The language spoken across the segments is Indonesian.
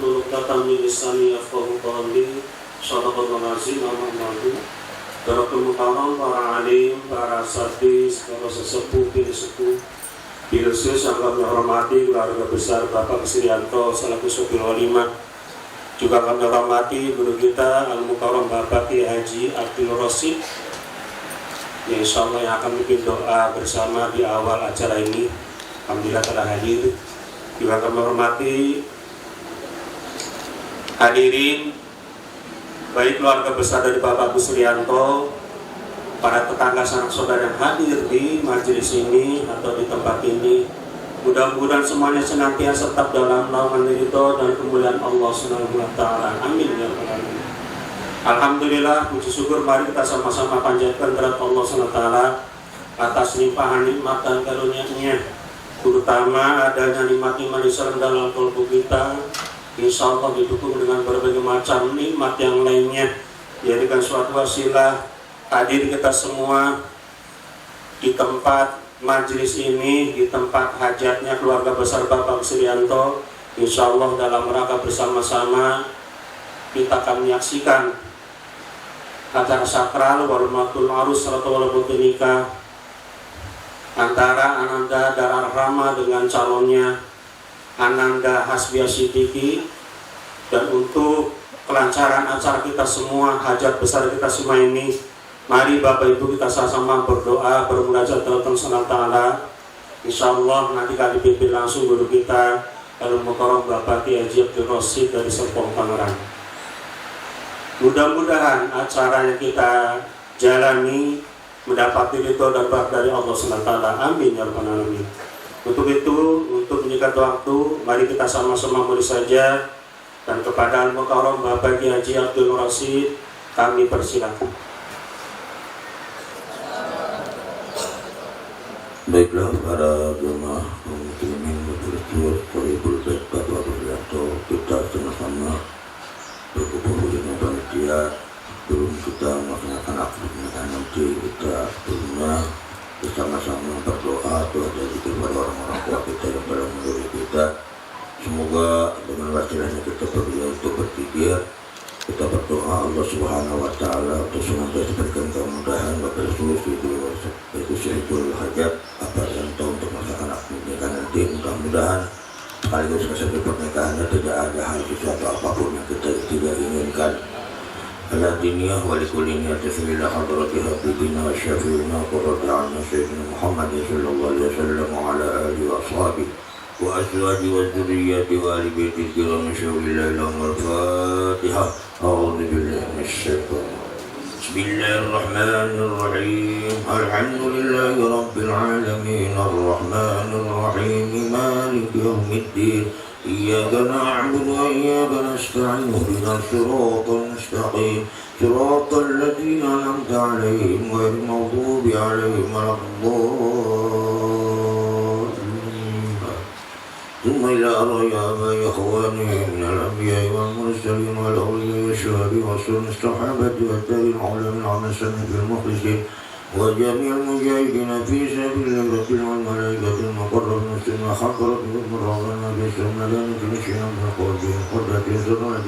wahlul 'uqdatam min lisani yafqahu qawli. Shadaqallahul azim. Alhamdulillah. Barakallahu mukarram para alim, para asatidz, para sesepuh, sepuh, khusus yang kami hormati keluarga besar Bapak Srianto selaku Sopir Walimah. Juga kami hormati guru kita Al-Mukarram Bapak Kiai Haji Abdul Rosid, yang insyaallah yang akan bikin doa bersama di awal acara ini. Alhamdulillah telah hadir. Juga kami hormati hadirin baik keluarga besar dari Bapak Srianto, para tetangga sanak saudara yang hadir di majelis ini atau di tempat ini. Mudah-mudahan semuanya senantiasa tetap dalam naungan ridho dan kemuliaan Allah Subhanahu wa taala. Amin ya rabbal alamin. Alhamdulillah, puji syukur mari kita sama-sama panjatkan kepada Allah Subhanahu wa taala atas limpahan nikmat dan karunia-Nya, terutama adanya nikmat-nikmat Islam dalam kalbu kita. Insya Allah didukung dengan berbagai macam nikmat yang lainnya, jadikan suatu wasilah hadir kita semua di tempat majelis ini, di tempat hajatnya keluarga besar Bapak Srianto. Insya Allah dalam rangka bersama-sama kita akan menyaksikan acara sakral walimatul arus serta walimatul nikah antara Ananda Darar Rama dengan calonnya Ananda Hasbiah Siddiqi. Dan untuk kelancaran acara kita semua, hajat besar kita semua ini, mari Bapak Ibu kita sama-sama berdoa, bermunajat kepada Allah Subhanahu wa taala. Insyaallah nanti akan dipimpin langsung guru kita Al-Mukarram Bapak Kiai Haji Abdul Rosid dari Serpong Tangerang. Mudah-mudahan acara yang kita jalani mendapat ridho dan berkah dari Allah Subhanahu wa taala. Amin ya rabbal alamin. Untuk itu, untuk menyingkat waktu, mari kita sama-sama mulai saja, dan kepada Al-Mukarram Bapak Kiai Haji Abdul Rosid kami persilakan. Baiklah para jemaah kaum muslimin bersyukur Qaribul Bait Bapak Srianto, kita sama-sama berkumpul dengan panitia. Sebelum kita melaksanakan aktivitas nanti, kita sebelumnya bersama-sama berdoa doa kepada orang-orang tua kita yang telah mendidik kita. Semoga dengan wasilahnya kita berdua untuk berpikir, kita berdoa Allah Subhanahu wa taala untuk senantiasa berikan kemudahan bagi seluruh itu syaitul hajat apa yang tahu untuk melaksanakan aktivitas nanti. Mudah-mudahan sekaligus kesembuhan pernikahannya tidak ada hal sesuatu apapun yang kita tidak inginkan. Ala diniyah wa likulli niyatin hadrati habibina wa syafi'ina qurratu a'yunina sayyidina Muhammad sallallahu alaihi wasallam wa ala alihi wa ashabihi wa azwaji wa dzurriyyati wa ali baiti kiram syawillah lahumul fatihah. A'udzu billahi minasyaitonir rajim. Bismillahirrahmanirrahim. Alhamdulillahi rabbil alamin arrahmanir rahim maliki yaumiddin. إياك نعبد وإياك نستعين اهدنا الصراط المستقيم صراط الذين أنعمت عليهم غير المغضوب عليهم ولا الضالين. ثم إلى أرجاء إخواني من الأنبياء والمرسلين والأولياء والشهداء والصالحين الصحابة والتابعين العلماء والمسلمين المخلصين وجميع المجاهدين في سبيل الله والملائكة المقربين والسنة حضرت من ربنا بسم الله نتنشينا من قلبهم قدرة سرعة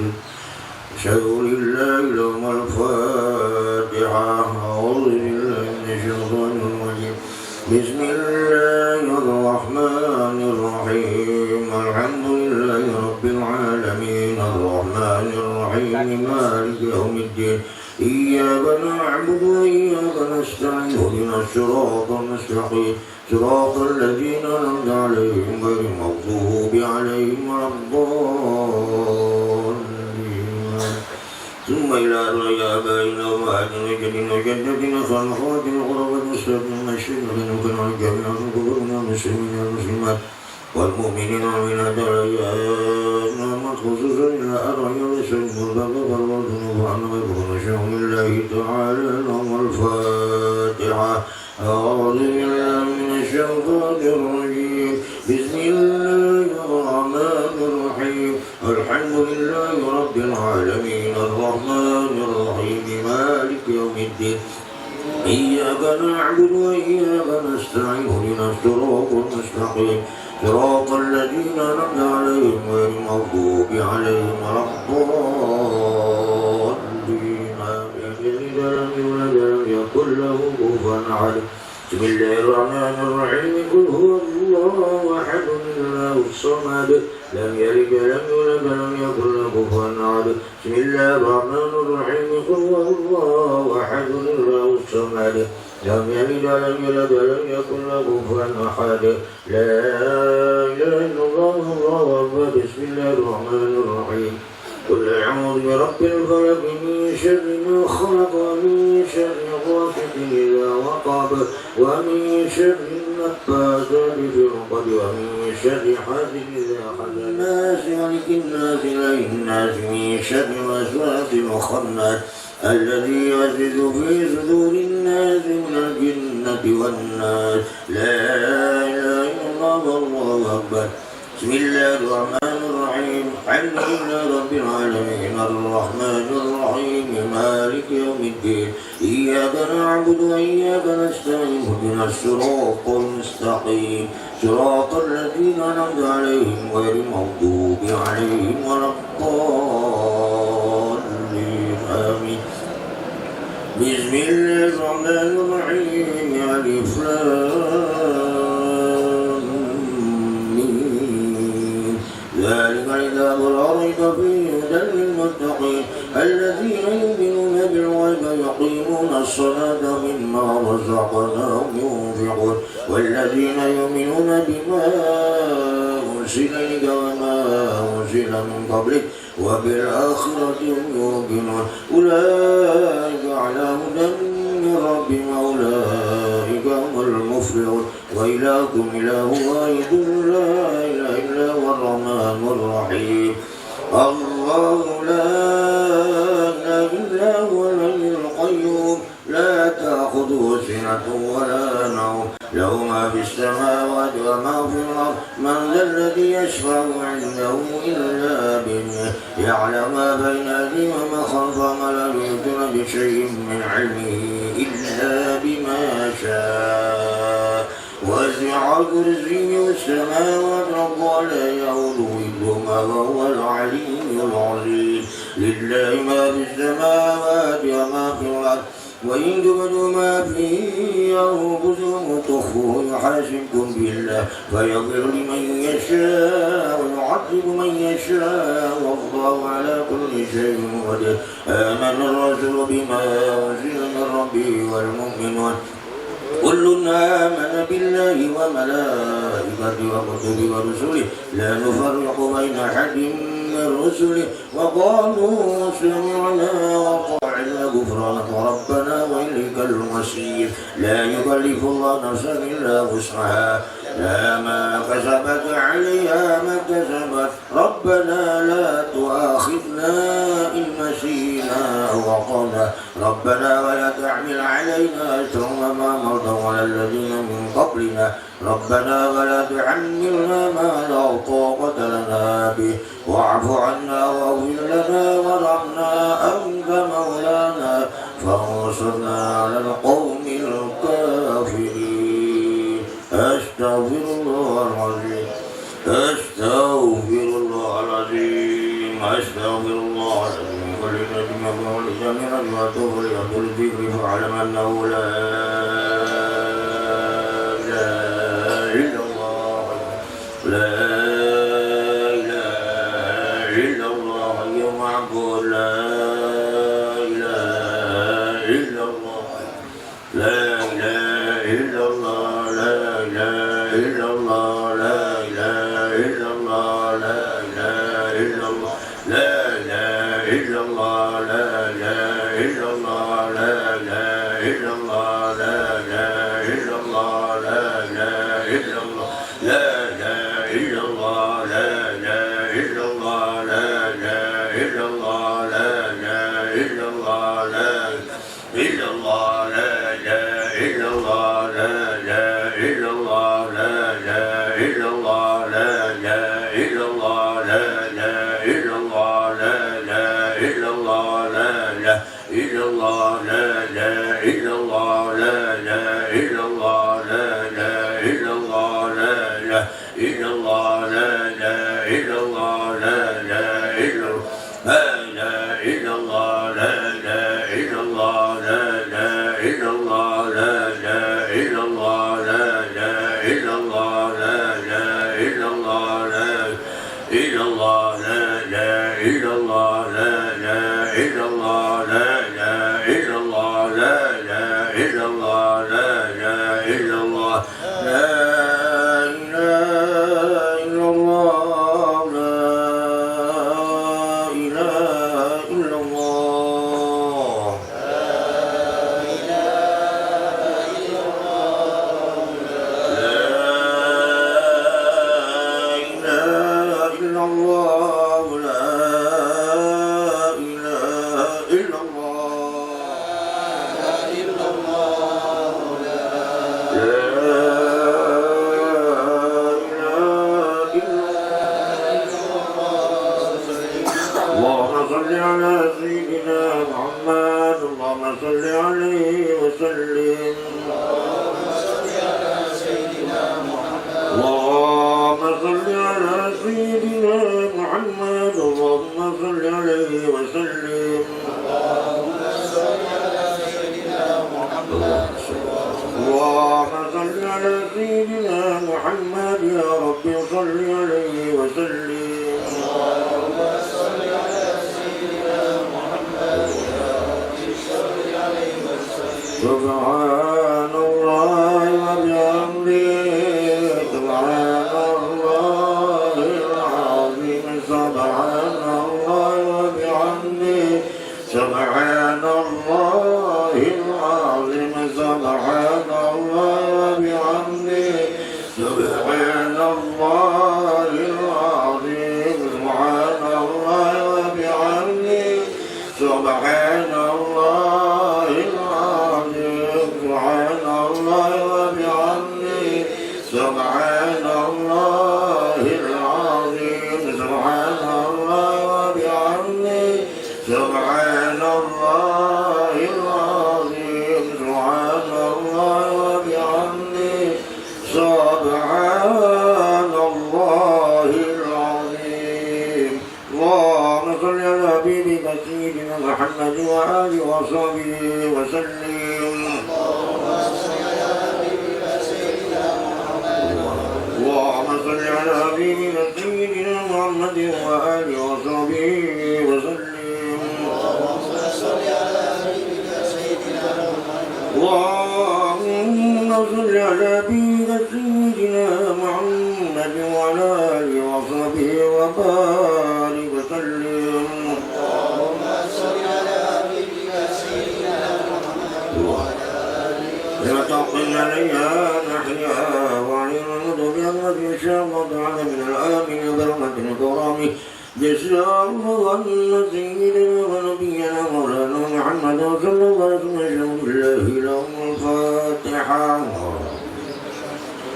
شهور الله لهم الفاتحة. أعوذ بالله من الشيطان الرجيم. بسم الله الرحمن الرحيم. الحمد لله رب العالمين الرحمن الرحيم مالك يوم الدين. إياك نعبد وإياك نستعين اهدنا الصراط المستقيم صراط الذين أنعمت عليهم غير المغضوب عليهم ولا الضالين. ثم إلى آبائنا وأمهاتنا وجدنا وجدتنا وأخواتنا وقرابة المسلمين والشركين وكنا جميعا قبورنا المسلمين والمسلمات والمؤمنين والمؤمنات والأيام خصوصا إلى أرحم السلم والباب والذنوب عنا ويكون شهر الله تعالى لهم الفاتحة. أعوذ بالله من الشيطان الرجيم. بسم الله الرحمن الرحيم. الحمد لله رب العالمين الرحمن الرحيم مالك يوم الدين. إياك نعبد وإياك نستعين اهدنا الصراط المستقيم صراط الذين أنعمت عليهم غير المغضوب عليهم ولا الضالين آمين لم يولد ولم يكن له كفوا أحد بسم الله الرحمن الرحيم قل هو الله أحد الله الصمد لم يلد ولم يولد ولم يكن له كفوا أحد بسم الله الرحمن الرحيم قل هو الله أحد الله الصمد لم يلد ولم يولد ولم يكن له كفوا أحد لا إله إلا الله الله أكبر بسم الله الرحمن الرحيم قل أعوذ برب الفلق من شر ما خلق ومن شر غاسق إذا وقب ومن شر النفاثات في العقد ومن شر حاسد إذا حسد الناس ملك الناس إله الناس من شر الوسواس الخناس الذي يوسوس في صدور الناس من الجنة والناس لا إله إلا الله والله أكبر بسم الله الرحمن الرحيم الحمد لله رب العالمين الرحمن الرحيم مالك يوم الدين إياك نعبد وإياك نستعين اهدنا الصراط المستقيم صراط الذين أنعمت عليهم غير المغضوب عليهم ولا الضالين آمين بسم الله الرحمن الرحيم ألف لام ميم ذلك الكتاب لا ريب فيه هدى للمتقين الذين يؤمنون بالغيب ويقيمون الصلاة مما رزقناهم ينفقون والذين يؤمنون بما أنزل إليك وما أنزل من قبلك وبالآخرة هم يوقنون أولئك على هدى من ربهم أولئك هم المفلحون وإلهكم إله واحد لا إله إلا هو الرحمن الرحيم الله لا إله إلا هو الحي القيوم لا تأخذه سنة ولا نوم له ما في السماوات وما في الأرض من ذا الذي يشفع عنده إلا بإذنه يعلم ما بين أيديهم وما خلفهم ولا يحيطون بشيء من علمه إلا بما شاء وسع كرسيه السماوات والأرض ولا يؤوده حفظهما وهو العلي العظيم لله ما في السماوات وما في الأرض وإن تبدوا ما في أنفسكم وتخفوه يحاسبكم بالله فيغفر لمن يشاء ويعذب من يشاء والله على كل شيء قدير آمن الرسول بما أنزل من ربه والمؤمنون كل آمن بالله وملائكته وكتبه ورسله لا نفرق بين أحد من رسله وقالوا سمعنا وأطعنا غفرانك ربنا وإليك المصير لا يكلف الله نفسا إلا وسعها لا ما كسبت عليها ما كسبت ربنا لا تؤاخذنا إن نسينا أو أخطأنا ربنا ولا تحمل علينا إصرا كما حملته على الذين من قبلنا ربنا ولا تحملنا ما لا طاقة لنا به واعف عنا واغفر لنا وارحمنا أنت مولانا فانصرنا على القوم الكافرين أستغفر الله العظيم أستغفر الله العظيم أستغفر الله العظيم ولنبي ولجميع وأتوب لأهل الذكر فاعلم أنه لا إله إلا الله لا إله إلا الله يوم عبد لا إله إلا الله لا إله إلا الله لا إله إلا الله لا إله إلا الله لا إله إلا الله لا إله إلا الله لا إله إلا الله لا إله إلا الله لا إله إلا الله لا إله إلا الله لا إله إلا الله لا إله إلا الله لا إله إلا الله لا إله إلا الله لا إلا الله لا إله إلا الله لا إله إلا الله لا إله إلا الله لا إله إلا الله لا إله إلا الله لا إله إلا الله لا إله إلا الله لا إله إلا الله لا إله إلا الله لا إله إلا الله لا إله إلا الله لا لا إله إلا الله لا إله إلا الله لا إله إلا الله لا إله إلا الله لا إله إلا الله لا إله إلا الله لا إلا الله لا إله إلا الله لا إله إلا الله لا إله إلا الله لا إله إلا الله لا إله إلا الله لا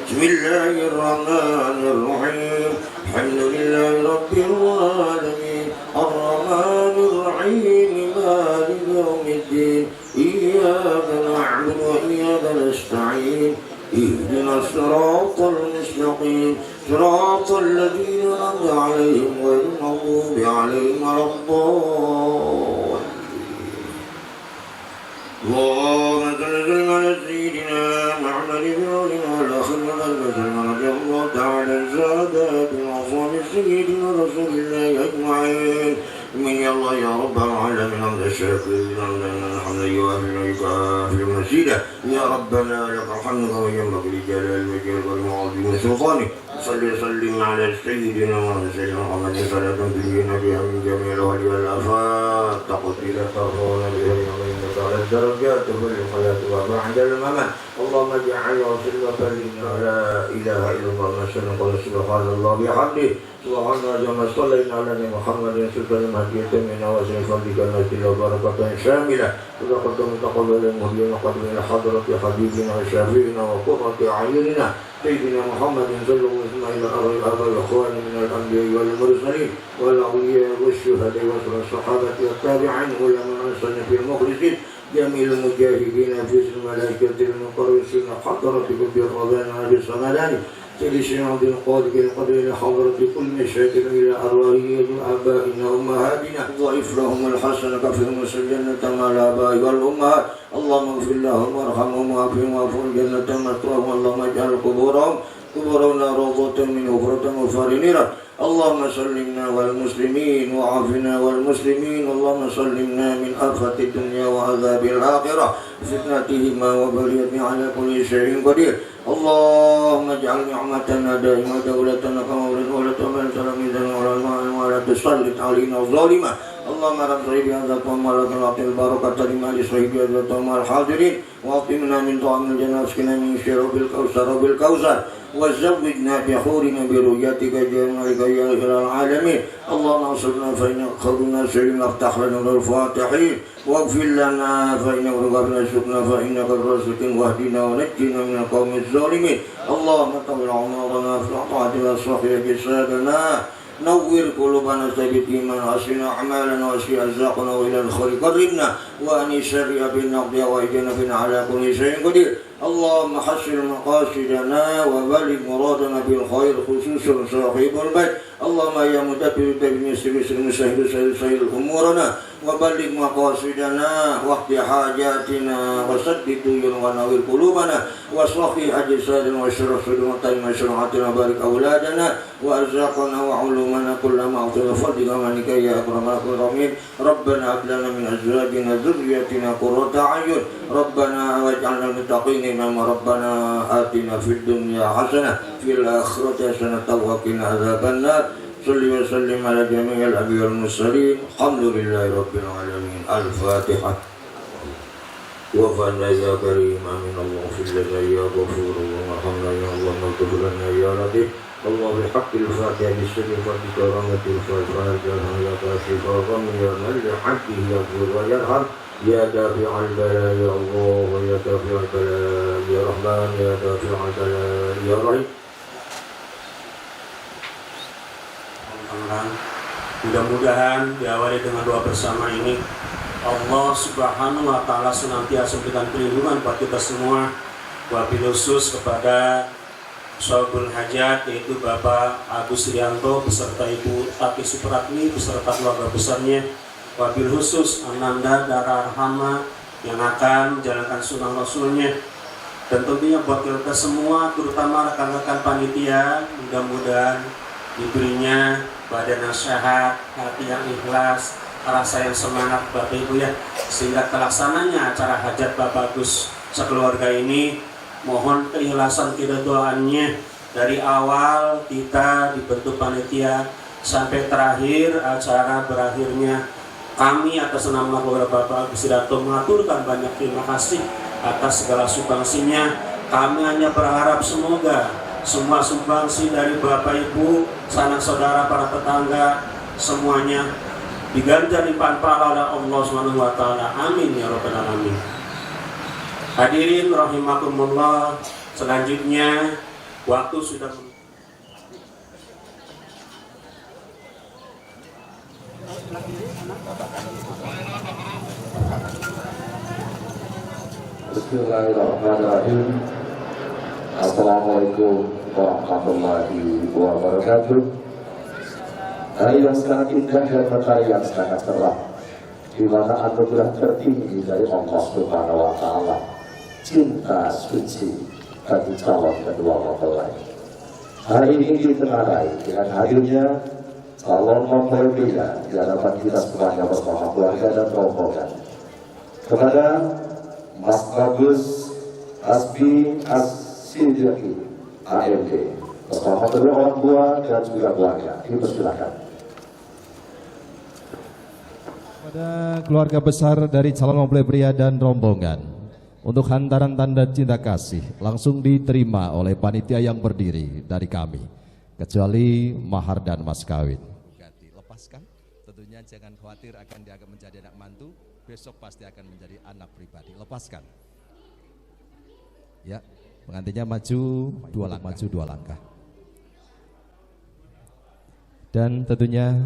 بسم الله الرحمن الرحيم الحمد لله رب العالمين الرحمن الرحيم مالك يوم الدين إياك نعبد وإياك نستعين اهدنا الصراط المستقيم صراط الذين أنعمت عليهم غير المغضوب عليهم ولا الضالين اللهم صل على سيدنا محمد وعلى خير البشر رضي الله تعالى عن سادات وأصحاب سيدنا رسول الله أجمعين من الله يا رب العالمين حمد الشاكرين الحمد يوافي ويكافئ مزيدا يا ربنا لك الحمد وينبغي لجلال وجهك والعظيم سلطانك صل وسلم على سيدنا محمد صلاة تنجينا بها من جميع الوهج والآفات تقضي لك الرون بها وإنك على الدرجات والحياة وبعد الممات اللهم اجعل وسلم لا إله إلا الله نسأل قول سبحان الله بحمده سبحان كما صلينا على محمد سلطان المهدية من وسلم فضلك المجد وبركة شاملة وتقدم تقبل المهديين وقدم إلى حضرة حبيبنا وشافينا وقرة أعيننا سيدنا محمد صلى الله عليه وسلم إلى أرض الأخوان من الأنبياء والمرسلين والأولياء والشهداء والصحابة والتابعين ولمن أحسن في المخلصين جميع المجاهدين في الملائكة المقرسين حضرة كبير ربنا في السمدان سيدنا عبد القادر بالقدر إلى حضرة كل مشاكل إلى أرواحنا وآبائنا وأمهاتنا ضعف لهم الحسن كفهم الجنة مع الآباء والأمهات اللهم اغفر لهم وارحمهم وعافهم واعفو الجنة مثواهم اللهم اجعل قبورنا روضة من غفرة وفارنيرة اللهم سلمنا والمسلمين وعافنا والمسلمين اللهم سلمنا من آفة الدنيا وعذاب الآخرة فتنتهما وبليتنا على كل شيء قدير اللهم اجعل نعمتنا دائما دولتنا كما ولد ومن تلاميذنا ولا تسلط علينا الظالمة اللهم رب صحيح هذا القوم ولكن أعطي البركة لما لصحيح هذا القوم الحاضرين وأعطنا من طعام الجنة واسقنا من شراب الكوثر وزودنا بحورنا برؤيتك جمالك يا إله العالمين اللهم انصرنا فإنك خير الناصرين وافتح لنا الفاتحين واغفر لنا فإنك غفر سكنا فإنك الرازق واهدنا ونجنا من القوم الظالمين اللهم طول عمرنا في طاعة الصالحين جسادنا نور قلوبنا ثبت إيمان وأحسن أعمالنا وأسر أرزاقنا وإلى الخير قربنا وأن شر بالنقد وإجنا بنا على كل شيء قدير اللهم حسن مقاصدنا وبلغ مرادنا بالخير خصوصا صاحب البيت اللهم يا مدبر سهل أمورنا وبلغ مقاصدنا واقض حاجاتنا وسدد ديون ونور قلوبنا وصفي أجسادنا واشرح صدورنا وشرعتنا بارك أولادنا وأرزاقنا وعلومنا كلما أعطينا فضلك منك يا أكرم الأكرمين ربنا هب لنا من أزواجنا ذريتنا قرة أعين ربنا واجعلنا للمتقين إماما ربنا آتنا في الدنيا حسنة في الآخرة حسنة وقنا عذاب النار صل وسلم على جميع الأنبياء والمرسلين الحمد لله رب العالمين الفاتحة وفنا يا كريم آمين الله في لنا يا غفور وارحمنا يا الله واغفر لنا يا لطيف الله بحق الفاتحة بسر وبكرامة الفاتحة يا كاشف الغم يا من لحقه يغفر ويرحم يا دافع البلاء يا الله يا دافع البلاء يا رحمن يا دافع البلاء يا رحيم. Mudah-mudahan diawali dengan doa bersama ini Allah Subhanahu wa Ta'ala senantiasa memberikan perlindungan buat kita semua, wabil khusus kepada Sahibul Hajat yaitu Bapak Agus Rianto beserta Ibu Tati Supratmi beserta keluarga besarnya, wabil khusus Ananda Dara Arhama yang akan menjalankan sunnah Rasulnya, dan tentunya buat kita semua terutama rekan-rekan panitia mudah-mudahan diberinya badan yang sehat, hati yang ikhlas, rasa yang semangat Bapak Ibu ya, sehingga terlaksananya acara hajat Bapak Agus sekeluarga ini. Mohon keikhlasan kedoaannya dari awal kita dibentuk panitia sampai terakhir acara berakhirnya. Kami atas nama keluarga Bapak Agus Rianto mengaturkan banyak terima kasih atas segala sumbangsinya. Kami hanya berharap semoga semua sumbangsi dari Bapak Ibu, sanak saudara, para tetangga semuanya diganjar limpahan pahala oleh Allah Subhanahu wa Ta'ala. Amin ya rabbal alamin. Hadirin rahimakumullah, selanjutnya waktu sudah Bismillahirrahmanirrahim. Assalamualaikum warahmatullahi wabarakatuh. Hari yang sangat indah dan matahari yang sangat cerah, di mana anugerah tertinggi dari Allah Subhanahu wa Ta'ala, cinta suci bagi calon kedua mempelai. Hari ini ditengarai dengan hadirnya calon mempelai pria di hadapan kita semuanya bersama keluarga dan rombongan. Kepada Mas Bagus Asbi As-Siddiqi AMD bersama kedua orang tua dan juga keluarga, dipersilakan. Kepada keluarga besar dari calon mempelai pria dan rombongan, untuk hantaran tanda cinta kasih langsung diterima oleh panitia yang berdiri dari kami, kecuali mahar dan mas kawin. Lepaskan, tentunya jangan khawatir akan dianggap menjadi anak mantu, besok pasti akan menjadi anak pribadi. Lepaskan. Ya, pengantinnya maju dua langkah. Dan tentunya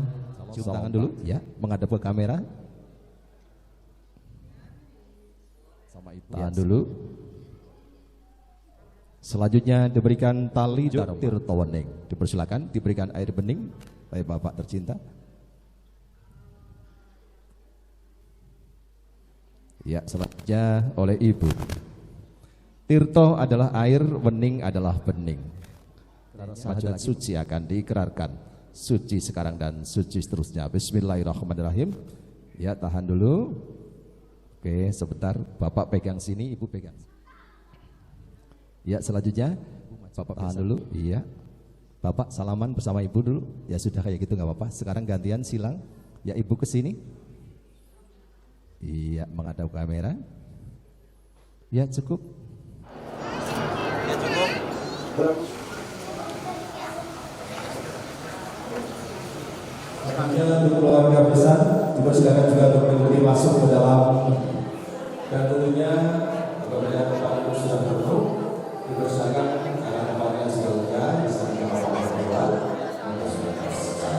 cium tangan dulu, ya, menghadap ke kamera. Sama ibu. Tahan dulu. Selanjutnya diberikan tali Tirto Wening. Dipersilakan diberikan air bening oleh Bapak tercinta. Ya, selanjutnya oleh Ibu. Tirto adalah air, wening adalah bening. Syahadat suci akan diikrarkan. Suci sekarang dan suci seterusnya. Bismillahirrahmanirrahim. Ya, tahan dulu. Oke, sebentar. Bapak pegang sini, Ibu pegang. Ya, selanjutnya Bapak tahan dulu. Iya. Bapak salaman bersama Ibu dulu. Ya sudah kayak gitu nggak apa-apa. Sekarang gantian silang. Ya, Ibu ke sini. Iya, menghadap kamera. Ya, cukup. Ya cukup. Selanjutnya untuk keluarga besar dipersilakan juga untuk mengikuti masuk ke dalam, dan tentunya apabila tempat itu sudah penuh dipersilakan karena tempatnya sudah lega bisa dikawal keluar untuk sudah tersedia.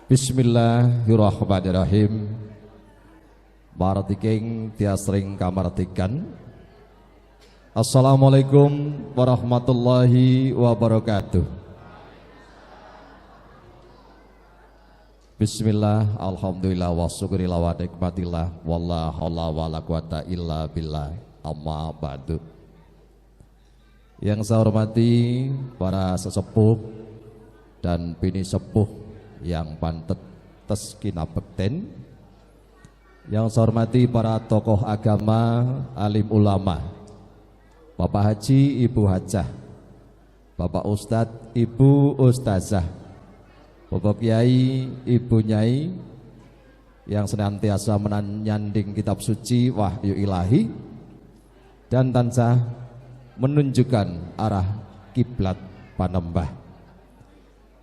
Bismillahirrahmanirrahim. Baratiking tiasring kamartikan. Assalamualaikum warahmatullahi wabarakatuh. Bismillah, alhamdulillah, wa syukurillah, wa nikmatillah, wala haula wala quwata illa billah, amma ba'du. Yang saya hormati para sesepuh dan bini sepuh yang pantet teskina bekten, yang saya hormati para tokoh agama, alim ulama, Bapak Haji, Ibu Hajah, Bapak Ustadz, Ibu Ustazah, Bapak Kiai, Ibu Nyai, yang senantiasa menyanding kitab suci wahyu ilahi dan tansah menunjukkan arah kiblat Panembah.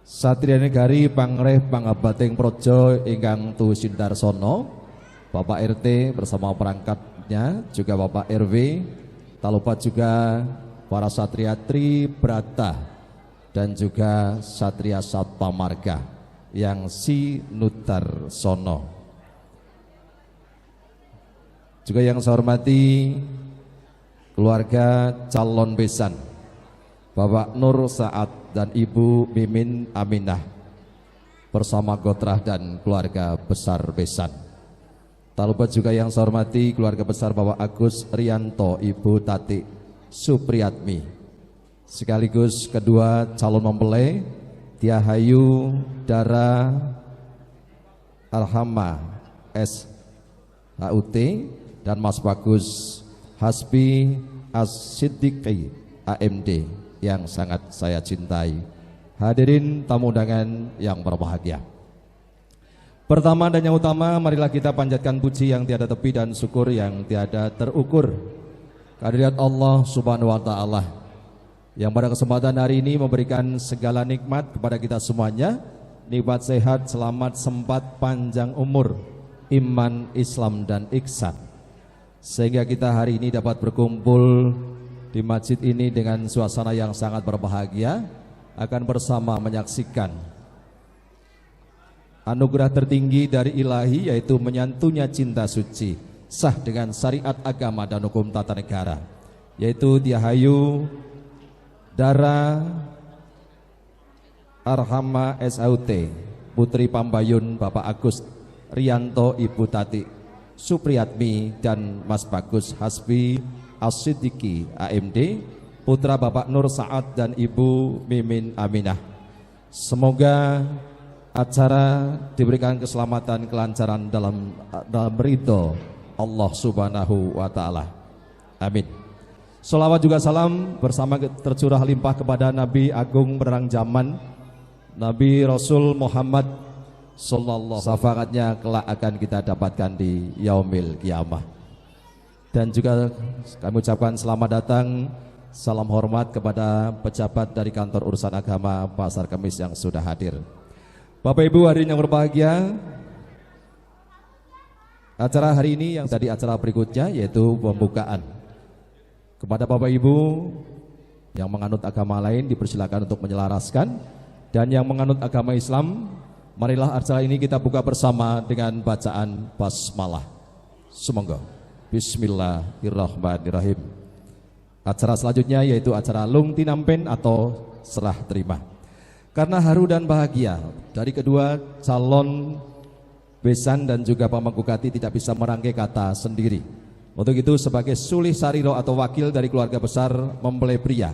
Satria Negari Pangreh Pangabating Projo ingkang Tusindarsono, Bapak RT bersama perangkatnya, juga Bapak RW, tak lupa juga para Satria Tri Brata dan juga Satria Satpa Marga yang Sinutar Sono. Juga yang saya hormati keluarga calon besan, Bapak Nur Saad dan Ibu Mimin Aminah bersama Gotrah dan keluarga besar besan. Tak lupa juga yang saya hormati keluarga besar Bapak Agus Rianto, Ibu Tati Supriyatmi, sekaligus kedua calon mempelai Tiahayu Dara Arhama SHUT dan Mas Bagus Hasbi As-Siddiqi AMD yang sangat saya cintai. Hadirin tamu undangan yang berbahagia. Pertama dan yang utama, marilah kita panjatkan puji yang tiada tepi dan syukur yang tiada terukur kehadirat Allah Subhanahu wa Ta'ala yang pada kesempatan hari ini memberikan segala nikmat kepada kita semuanya, nikmat sehat, selamat, sempat, panjang umur, iman, Islam dan ihsan, sehingga kita hari ini dapat berkumpul di masjid ini dengan suasana yang sangat berbahagia, akan bersama menyaksikan anugerah tertinggi dari ilahi, yaitu menyantunya cinta suci sah dengan syariat agama dan hukum tata negara, yaitu Tiahayu Dara Arhama SHUT Putri Pambayun Bapak Agus Rianto, Ibu Tati Supriyatmi dan Mas Bagus Hasbi As-Siddiqi AMD, putra Bapak Nur Saad dan Ibu Mimin Aminah. Semoga acara diberikan keselamatan, kelancaran dalam ridho Allah Subhanahu wa Ta'ala. Amin. Sholawat juga salam bersama tercurah limpah kepada Nabi Agung penerang zaman, Nabi Rasul Muhammad sallallahu alaihi wasallam. Syafaatnya kelak akan kita dapatkan di yaumil kiamah. Dan juga kami ucapkan selamat datang, salam hormat kepada pejabat dari kantor urusan agama Pasar Kemis yang sudah hadir. Bapak Ibu hadirin yang berbahagia, acara hari ini yang tadi acara berikutnya yaitu pembukaan. Kepada Bapak Ibu yang menganut agama lain dipersilakan untuk menyelaraskan dan yang menganut agama Islam, marilah acara ini kita buka bersama dengan bacaan basmalah. Semoga. Bismillahirrahmanirrahim. Acara selanjutnya yaitu acara Lung Tinampen atau serah terima. Karena haru dan bahagia dari kedua calon besan dan juga pamangkukati tidak bisa merangkai kata sendiri. Untuk itu sebagai sulih sariro atau wakil dari keluarga besar mempelai pria,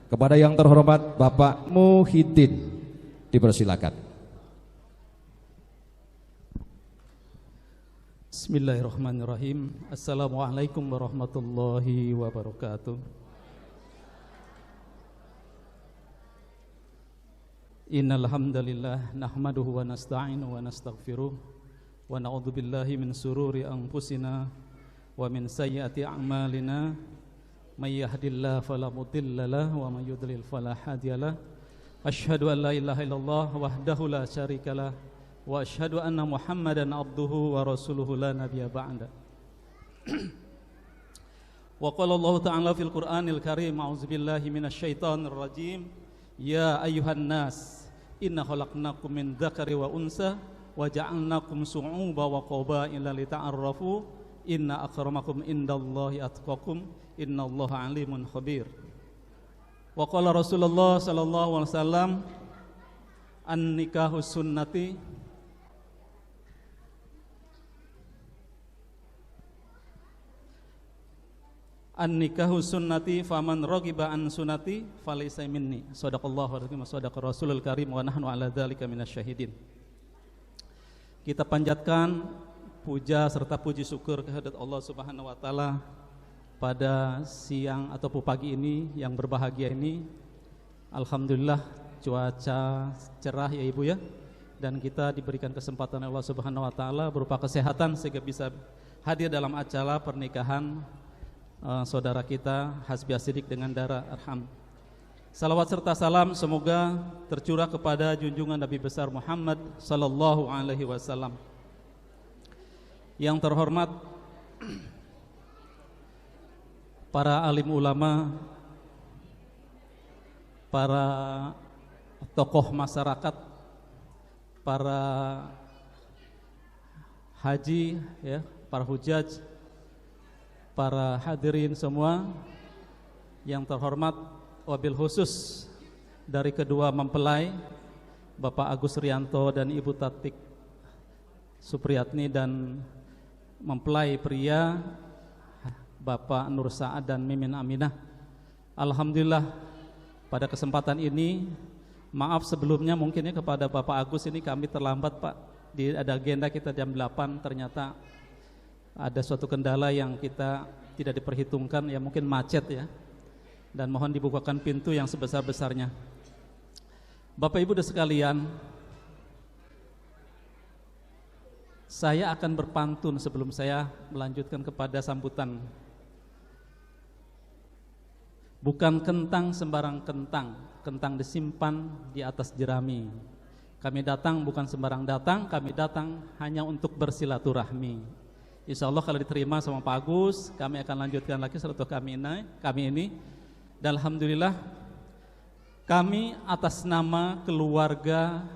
kepada yang terhormat Bapak Muhyiddin dipersilakan. Bismillahirrahmanirrahim. Assalamualaikum warahmatullahi wabarakatuh. Innal hamdalillah nahmaduhu wa nasta'inuhu wa nastaghfiruh wa na'udzu billahi min sururi anfusina wa min sayyiati a'malina may yahdihillahu fala mudilla lahu wa may yudlil fala hadiyalah. Asyhadu an la ilaha illallah wahdahu la syarikalah wa asyhadu anna Muhammadan abduhu wa rasuluhu la nabiyya ba'da. Wa qala Allah ta'ala fil Qur'anil Karim, a'udzu billahi minasy syaithanir rajim. Ya ayyuhan nas, inna khalaqnakum min dzakari wa unsa wa ja'alnakum syu'uban wa qabaila lita'arafu. Inna akramakum indallahi atqakum, innallaha alimun khabir. Wa qala Rasulullah sallallahu alaihi wasallam, an-nikahu sunnati an-nikahu sunnati faman raghiba an sunnati falaysa minni. Shadaqallahu wa shadaqa Rasulul Karim wa nahnu ala dzalika minasyahidin. Kita panjatkan puja serta puji syukur kehadirat Allah Subhanahu wa taala pada siang atau pagi ini yang berbahagia ini. Alhamdulillah cuaca cerah ya Ibu ya, dan kita diberikan kesempatan Allah Subhanahu wa taala berupa kesehatan sehingga bisa hadir dalam acara pernikahan saudara kita Hasbi Asidik dengan Dara Arham. Salawat serta salam semoga tercurah kepada junjungan Nabi besar Muhammad sallallahu alaihi wasallam. Yang terhormat para alim ulama, para tokoh masyarakat, para haji ya, para hujaj, para hadirin semua, yang terhormat wabil khusus dari kedua mempelai Bapak Agus Rianto dan Ibu Tatik Supriyatni, dan mempelai pria Bapak Nur Saad dan Mimin Aminah. Alhamdulillah pada kesempatan ini, maaf sebelumnya mungkinnya kepada Bapak Agus, ini kami terlambat Pak, ada agenda kita jam 8, ternyata ada suatu kendala yang kita tidak diperhitungkan, ya mungkin macet ya, dan mohon dibukakan pintu yang sebesar-besarnya. Bapak Ibu dan sekalian, saya akan berpantun sebelum saya melanjutkan kepada sambutan. Bukan kentang sembarang kentang, kentang disimpan di atas jerami. Kami datang bukan sembarang datang, kami datang hanya untuk bersilaturahmi. Insya Allah kalau diterima sama Pak Agus, kami akan lanjutkan lagi silaturahmi kami ini. Dan alhamdulillah kami atas nama keluarga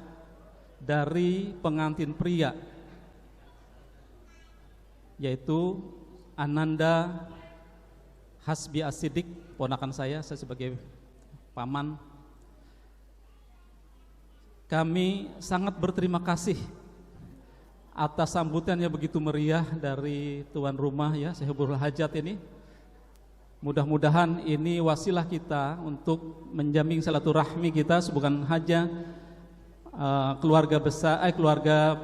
dari pengantin pria, yaitu Ananda Hasbi Asidik, ponakan saya sebagai paman. Kami sangat berterima kasih atas sambutan yang begitu meriah dari tuan rumah ya, Sehibul Hajat ini. Mudah-mudahan ini wasilah kita untuk menjamin silaturahmi kita, bukan hanya keluarga besar, keluarga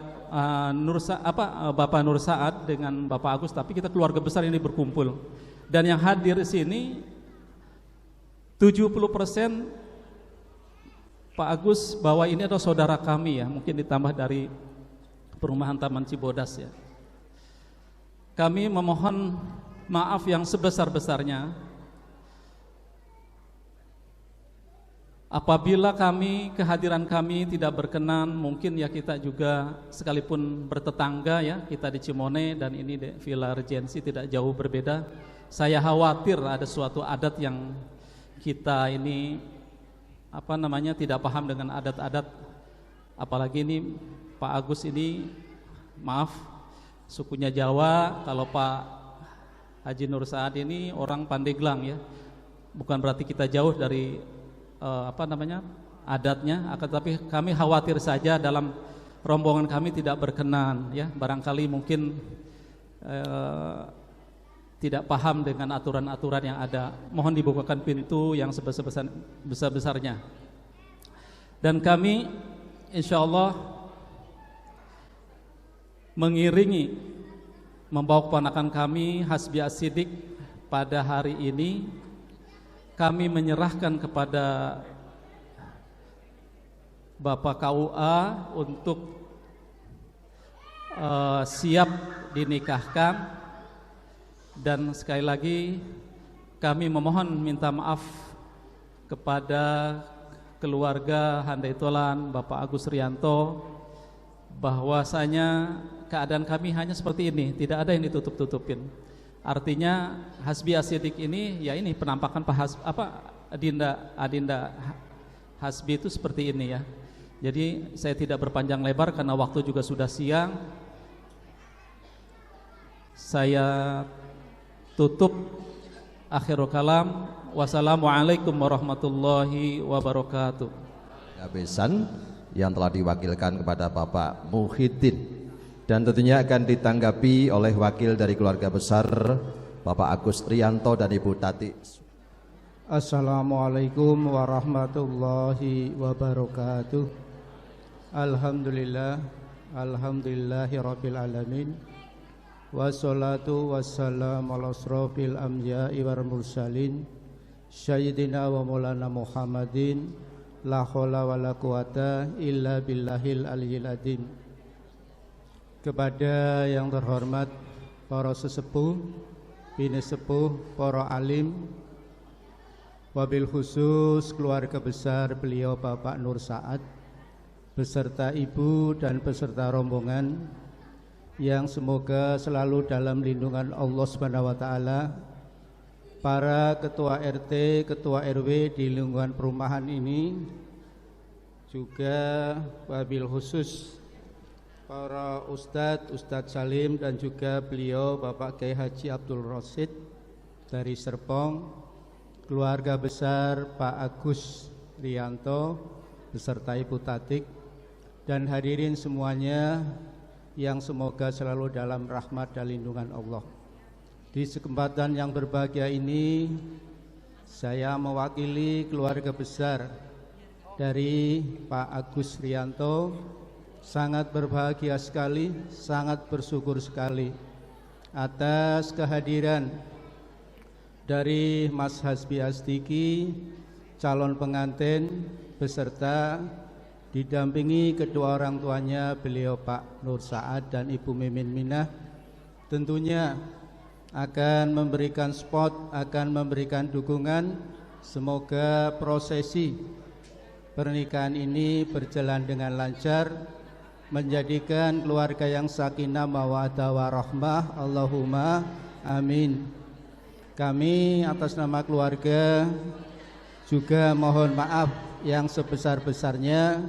Bapak Nur Saad dengan Bapak Agus, tapi kita keluarga besar ini berkumpul. Dan yang hadir di sini 70% Pak Agus bahwa ini adalah saudara kami ya, mungkin ditambah dari perumahan Taman Cibodas ya. Kami memohon maaf yang sebesar-besarnya apabila kehadiran kami tidak berkenan. Mungkin ya kita juga sekalipun bertetangga ya, kita di Cimone dan ini di Villa Regency tidak jauh berbeda. Saya khawatir ada suatu adat yang kita ini tidak paham dengan adat-adat, apalagi ini Pak Agus ini maaf sukunya Jawa, kalau Pak Haji Nur Saad ini orang Pandeglang ya. Bukan berarti kita jauh dari adatnya, akan tapi kami khawatir saja dalam rombongan kami tidak berkenan ya, barangkali mungkin tidak paham dengan aturan-aturan yang ada. Mohon dibukakan pintu yang sebesar-besarnya. Dan kami insyaallah mengiringi membawa keponakan kami Hasbi As-Siddiq pada hari ini. Kami menyerahkan kepada Bapak KUA untuk siap dinikahkan. Dan sekali lagi kami memohon minta maaf kepada keluarga Handai Tolan Bapak Agus Rianto, bahwasanya keadaan kami hanya seperti ini, tidak ada yang ditutup-tutupin. Artinya Hasbi As-Siddiq ini ya ini penampakan Adinda Hasbi itu seperti ini ya. Jadi saya tidak berpanjang lebar karena waktu juga sudah siang. Saya tutup akhirul kalam. Wassalamualaikum warahmatullahi wabarakatuh. Gabesan yang telah diwakilkan kepada Bapak Muhyiddin, dan tentunya akan ditanggapi oleh wakil dari keluarga besar Bapak Agus Rianto dan Ibu Tati. Assalamualaikum warahmatullahi wabarakatuh. Alhamdulillah, alhamdulillahi rabbil alamin. Wassalatu wassalamu ala asrofil anbiya'i wal mursalin Sayyidina wa maulana Muhammadin. La haula wa la quwata illa billahil aliyyil azim. Kepada yang terhormat para sesepuh, bini sepuh, para alim, wabil khusus keluarga besar beliau Bapak Nur Saad beserta ibu dan beserta rombongan yang semoga selalu dalam lindungan Allah Subhanahu wa taala, para ketua RT, ketua RW di lingkungan perumahan ini, juga wabil khusus para Ustadz Salim dan juga beliau Bapak Kiai Haji Abdul Rosid dari Serpong, keluarga besar Pak Agus Rianto beserta Ibu Tatik, dan hadirin semuanya yang semoga selalu dalam rahmat dan lindungan Allah. Di kesempatan yang berbahagia ini, saya mewakili keluarga besar dari Pak Agus Rianto, sangat berbahagia sekali, sangat bersyukur sekali atas kehadiran dari Mas Hasbi As-Siddiq, calon pengantin beserta didampingi kedua orang tuanya beliau Pak Nur Saad dan Ibu Mimin Minah. Tentunya akan memberikan support, akan memberikan dukungan. Semoga prosesi pernikahan ini berjalan dengan lancar, menjadikan keluarga yang sakinah mawaddah warahmah. Allahumma amin. Kami atas nama keluarga juga mohon maaf yang sebesar-besarnya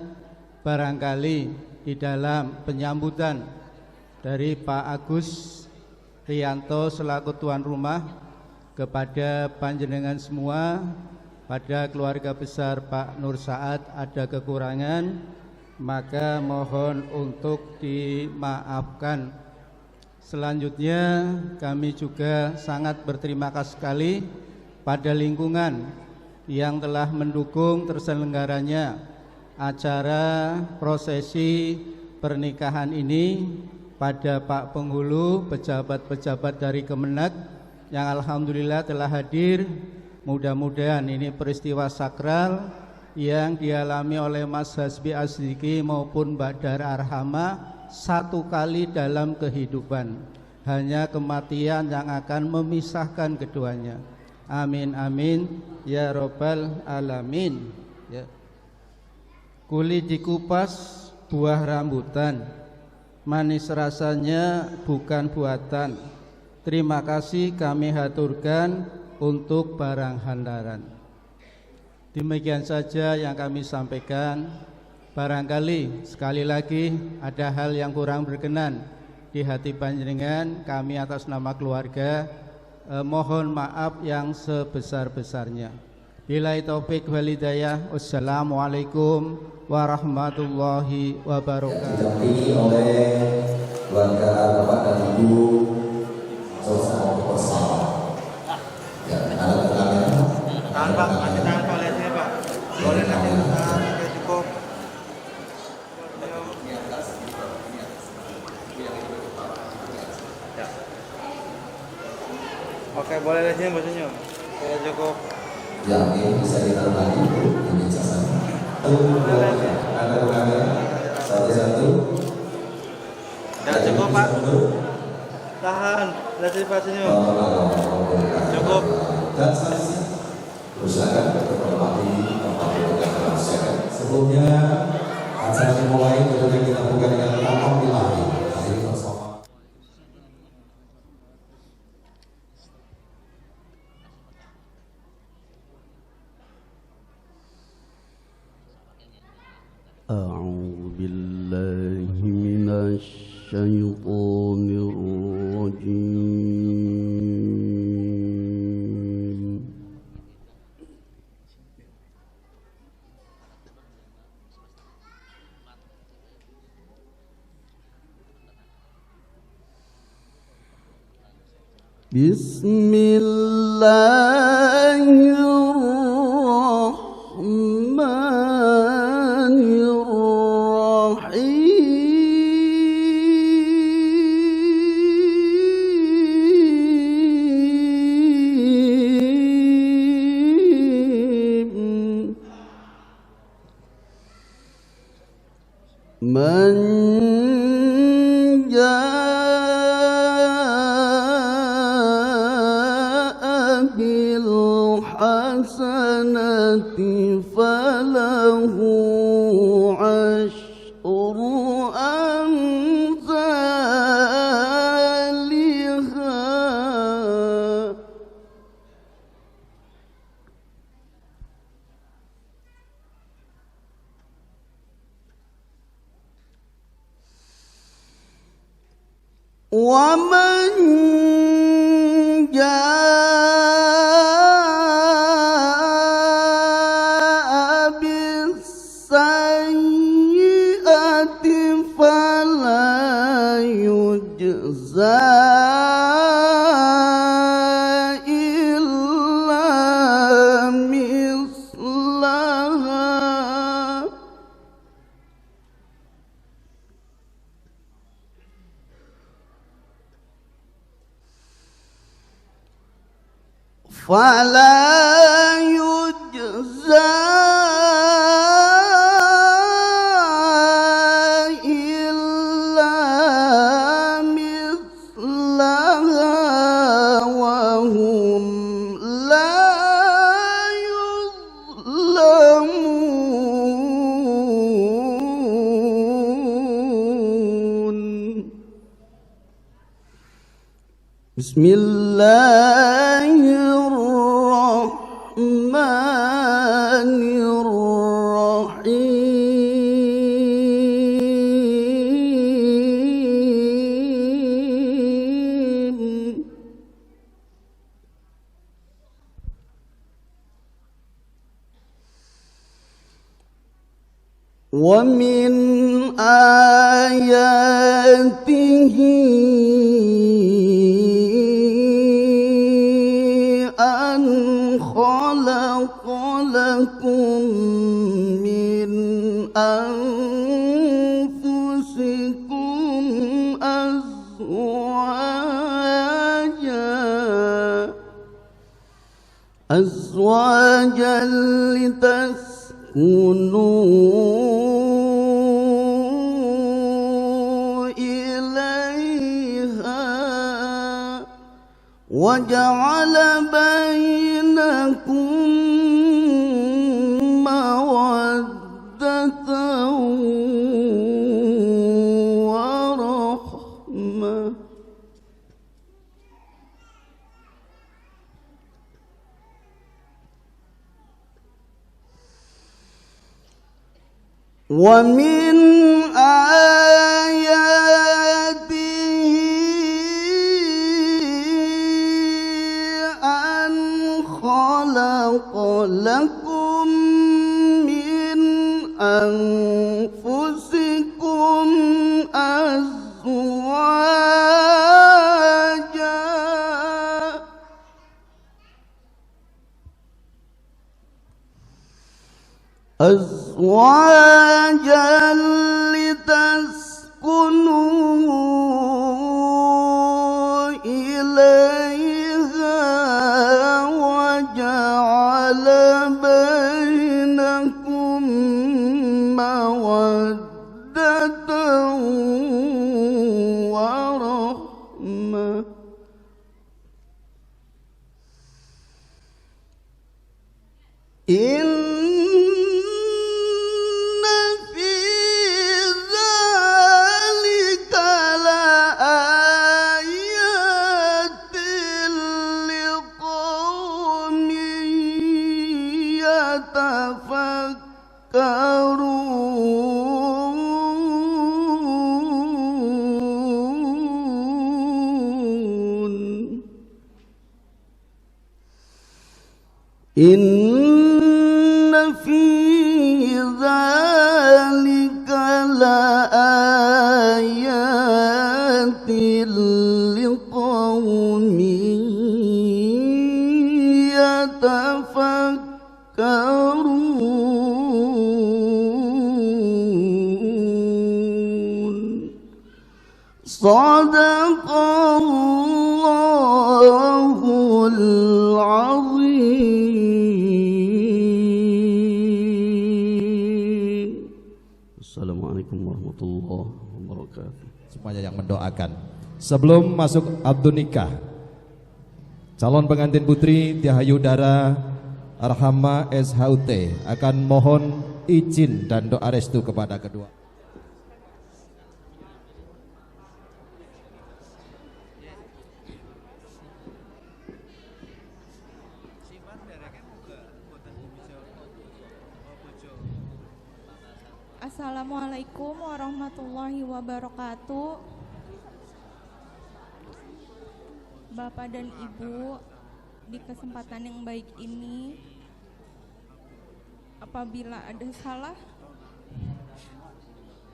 barangkali di dalam penyambutan dari Pak Agus Rianto selaku tuan rumah kepada panjenengan semua, pada keluarga besar Pak Nur Saad ada kekurangan, maka mohon untuk dimaafkan. Selanjutnya kami juga sangat berterima kasih sekali pada lingkungan yang telah mendukung terselenggaranya acara prosesi pernikahan ini, pada Pak Penghulu, pejabat-pejabat dari Kemenak yang alhamdulillah telah hadir. Mudah-mudahan ini peristiwa sakral yang dialami oleh Mas Hasbi As-Siddiq maupun Mbak Dara Arhama satu kali dalam kehidupan, hanya kematian yang akan memisahkan keduanya. Amin amin ya robbal alamin ya. Kulit dikupas buah rambutan, manis rasanya bukan buatan. Terima kasih kami haturkan untuk barang handaran. Demikian saja yang kami sampaikan. Barangkali sekali lagi ada hal yang kurang berkenan di hati panjenengan, kami atas nama keluarga mohon maaf yang sebesar-besarnya. Billahi taufik wal hidayah. Wassalamualaikum warahmatullahi wabarakatuh. Didampingi oleh keluarga Bapak dan Ibu Sosok bersama. Ya, ada kamera. Tahan Pak, kasih tahan Pak, lihat sini Pak. Boleh nanti tahan, oke cukup. Ya. Oke, boleh lihat sini Bos Senyum. Oke, cukup. Ya, ini bisa ditaruh lagi di meja sana. Ada kamera. Satu-satu. Ya, cukup Pak. Tahan, lihat sini Pak Senyum. Cukup. Dan saksi usahakan untuk menempati tempat yang second. Sebelumnya acara dimulai, kemudian kita buka dengan tampang ilahi. Mari bersama. أعوذ بالله من الشيطان الرجيم بسم الله الرحمن الرحيم من جاء بالحسنة فله عشر أمثالها ومن جاء بالسيئة فلا يجزى إلا مثلها فلا يجزى إلا مثلها وهم لا يظلمون. بسم الله الرحمن الرحيم ومن آياته أن خلق لكم من أنفسكم أزواجا لتسكنوا إليها وجعل بينكم مودة ورحمة ومن آياته أن خلق لكم من أنفسكم أزواجا لتسكنوا إليها وجعل بينكم مودة ورحمة إن في ذلك لآيات لقوم يتفكرون إن في ذلك لآيات لقوم يتفكرون صدق الله العظيم. Assalamualaikum warahmatullahi wabarakatuh. Semuanya yang mendoakan. Sebelum masuk akad nikah, calon pengantin putri Tiahayudara Arhama SHUT akan mohon izin dan doa restu kepada kedua. Assalamualaikum warahmatullahi wabarakatuh. Bapak dan Ibu, di kesempatan yang baik ini, apabila ada salah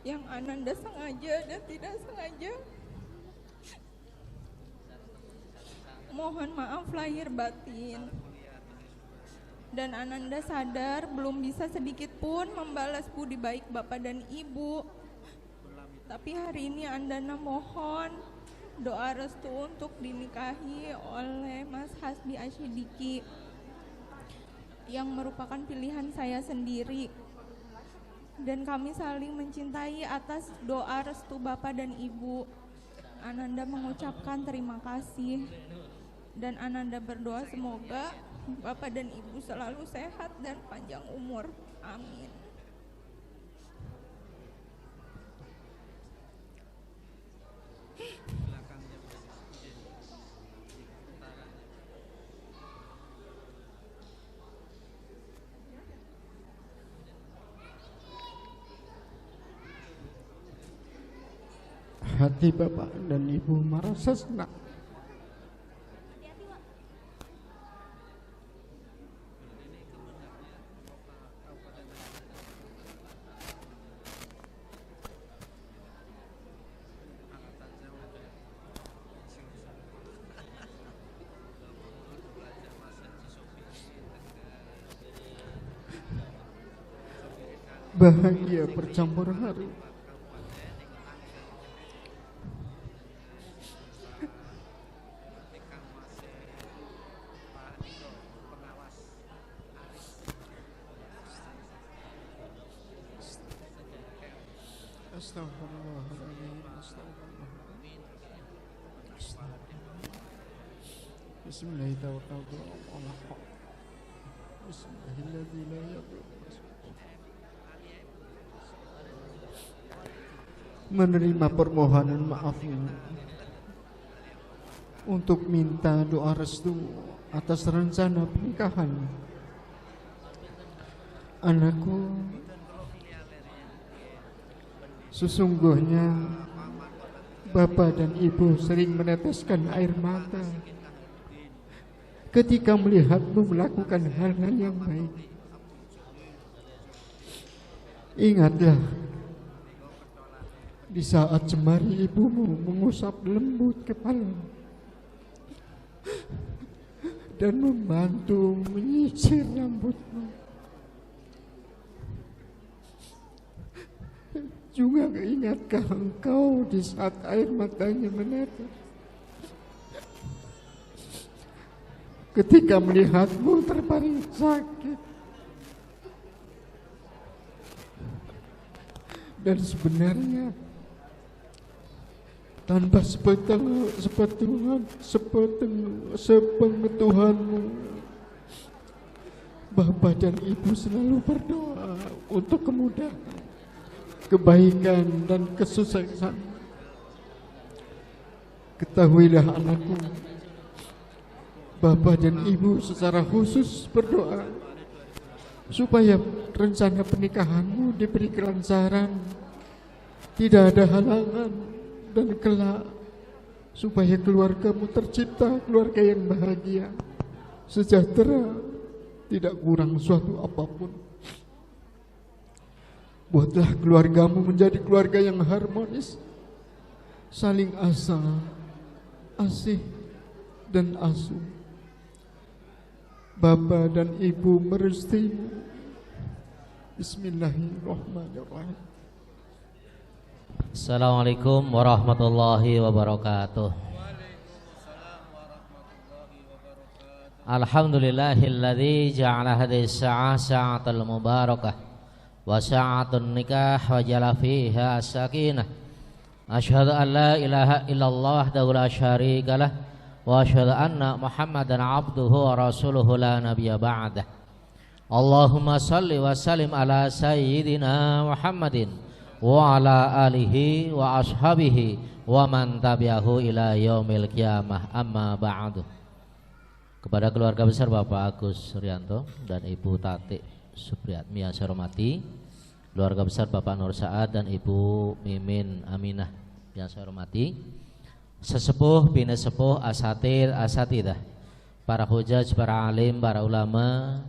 yang Ananda sengaja dan tidak sengaja, mohon maaf lahir batin. Dan Ananda sadar belum bisa sedikit pun membalas budi baik Bapak dan Ibu. Tapi hari ini Andana mohon doa restu untuk dinikahi oleh Mas Hasbi Asyidiki yang merupakan pilihan saya sendiri. Dan kami saling mencintai atas doa restu Bapak dan Ibu. Ananda mengucapkan terima kasih. Dan Ananda berdoa semoga Bapak dan Ibu selalu sehat dan panjang umur. Amin. Hati Bapak dan Ibu merasa senang bahagia bercampur haru. Astagfirullahaladzim. Bismillahirrahmanirrahim. Bismillahirrahmanirrahim. Menerima permohonan maaf ini untuk minta doa restu atas rencana pernikahan anakku Sesungguhnya Bapak dan Ibu sering meneteskan air mata ketika melihatmu melakukan hal-hal yang baik. Ingatlah di saat jemari ibumu mengusap lembut kepala dan membantu menyisir rambutmu. Juga ingatkah engkau di saat air matanya menetes ketika melihatmu terbaring sakit dan sebenarnya tanpa sepengetahuanmu, Bapak dan Ibu selalu berdoa untuk kemudahan, kebaikan dan kesuksesan. Ketahuilah anakku, Bapak dan Ibu secara khusus berdoa supaya rencana pernikahanmu diberi kelancaran, tidak ada halangan, dan kelak supaya keluargamu tercipta keluarga yang bahagia, sejahtera, tidak kurang suatu apapun. Buatlah keluargamu menjadi keluarga yang harmonis, saling asih dan asuh. Bapa dan Ibu merestuimu. Bismillahirrahmanirrahim. Assalamualaikum warahmatullahi wabarakatuh. Alhamdulillahilladzi ja'ala hadhihi as-sa'ah sa'atal mubarakah wa sa'atun nikah wa jala fiha as-sakinah. Asyhadu an la ilaha illallah wahdahu la syarika lah wa asyhadu anna Muhammadan abduhu wa rasuluhu la nabiyya ba'dah. Allahumma salli wa sallim ala sayyidina Muhammadin wa ala alihi wa ashabihi wa man tabi'ahu ila yaumil qiyamah, amma ba'du. Kepada keluarga besar Bapak Agus Suryanto dan Ibu Tati Supriyatmi yang saya hormati, keluarga besar Bapak Nur Saad dan Ibu Mimin Aminah yang saya hormati, sesepuh, bini sepuh, asatir, asatidah, para hujaj, para alim, para ulama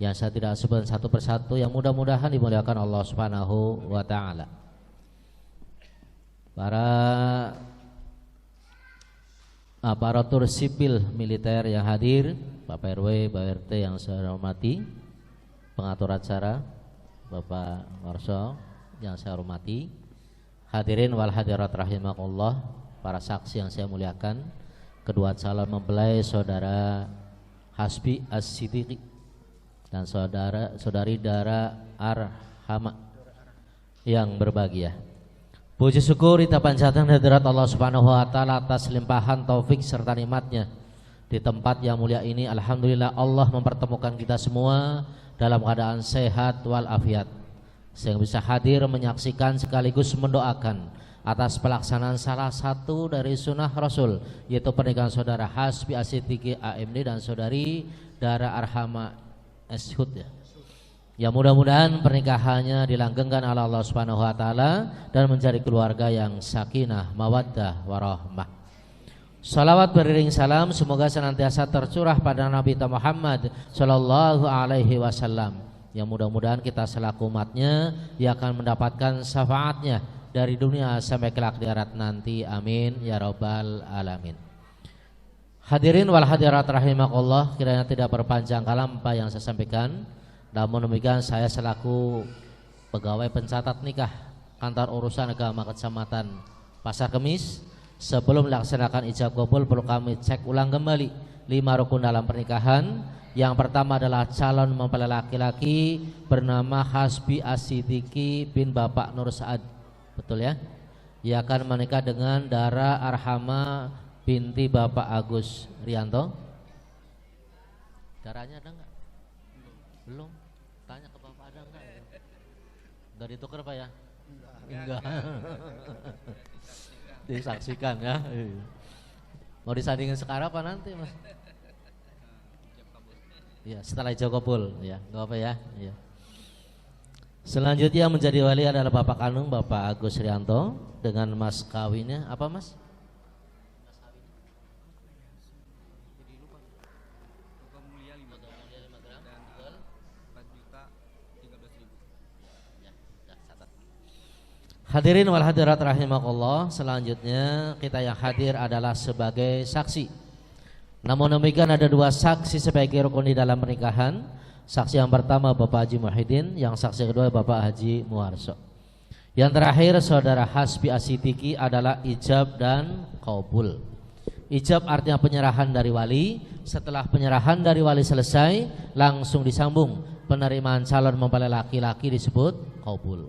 yang saya tidak sebut satu persatu, yang mudah-mudahan dimuliakan Allah Subhanahu wa ta'ala. Para aparatur sipil militer yang hadir, Bapak RW, Bapak RT yang saya hormati, pengatur acara Bapak Warso yang saya hormati, hadirin wal hadirat rahimakumullah, para saksi yang saya muliakan, kedua calon mempelai saudara Hasbi As-Siddiqi dan saudari Dara Arhama yang berbahagia. Puji syukur kita panjatkan hadirat Allah Subhanahu wa ta'ala atas limpahan taufik serta nikmatnya di tempat yang mulia ini. Alhamdulillah Allah mempertemukan kita semua dalam keadaan sehat walafiat, sehingga bisa hadir menyaksikan sekaligus mendoakan atas pelaksanaan salah satu dari sunnah Rasul, yaitu pernikahan saudara Hasbi As-Siddiqi AMD dan saudari Dara Arhama Eshud ya. Ya mudah-mudahan pernikahannya dilanggengkan oleh Allah Subhanahu wa taala dan menjadi keluarga yang sakinah, mawaddah, warahmah. Salawat beriring salam semoga senantiasa tercurah pada Nabi Muhammad sallallahu alaihi wasallam. Yang mudah-mudahan kita selaku umatnya yang akan mendapatkan syafaatnya dari dunia sampai kelak di akhirat nanti. Amin ya rabbal alamin. Hadirin wal hadirat rahimakumullah, kiranya tidak berpanjang kalam apa yang saya sampaikan. Namun demikian saya selaku pegawai pencatat nikah kantor urusan agama kecamatan Pasar Kemis, sebelum melaksanakan ijab kabul perlu kami cek ulang kembali 5 rukun dalam pernikahan. Yang pertama adalah calon mempelai laki-laki bernama Hasbi As-Siddiqi bin Bapak Nur Saad, betul ya? Ia akan menikah dengan Dara Arhama binti Bapak Agus Rianto. Darahnya ada enggak? Belum. Tanya ke Bapak ada enggak? Enggak ditukar Pak ya? Enggak. Disaksikan ya. Mau disandingin sekarang apa nanti Mas? Ya, setelah ijab kabul ya, enggak apa ya. Ya. Selanjutnya menjadi wali adalah Bapak kandung Bapak Agus Rianto dengan mas kawinnya apa mas? Hadirin wal hadirat rahimakumullah, selanjutnya kita yang hadir adalah sebagai saksi. Namun demikian ada dua saksi sebagai rukun di dalam pernikahan. Saksi yang pertama Bapak Haji Muhyiddin, yang saksi kedua Bapak Haji Muharso. Yang terakhir Saudara Hasbi Asidiki adalah ijab dan qabul. Ijab artinya penyerahan dari wali. Setelah penyerahan dari wali selesai, langsung disambung penerimaan calon mempelai laki-laki disebut qabul.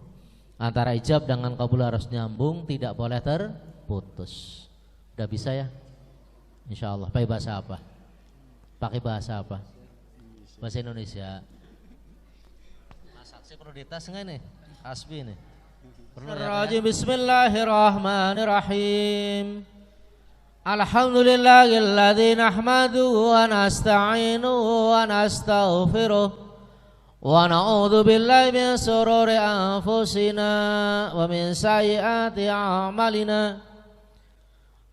Antara ijab dengan qabul harus nyambung, tidak boleh terputus. Udah bisa ya? Insya Allah. Pakai bahasa apa? Pakai bahasa apa? Bahasa Indonesia. Mas saksi perlu dites nggak nih? Hasbi nih. Bismillahirrahmanirrahim. Alhamdulillahilladzi nahmaduhu wa nasta'inuhu wa nastaghfiruh. Wa na'udzu billahi min shururi anfusina wa min sayyiati a'malina.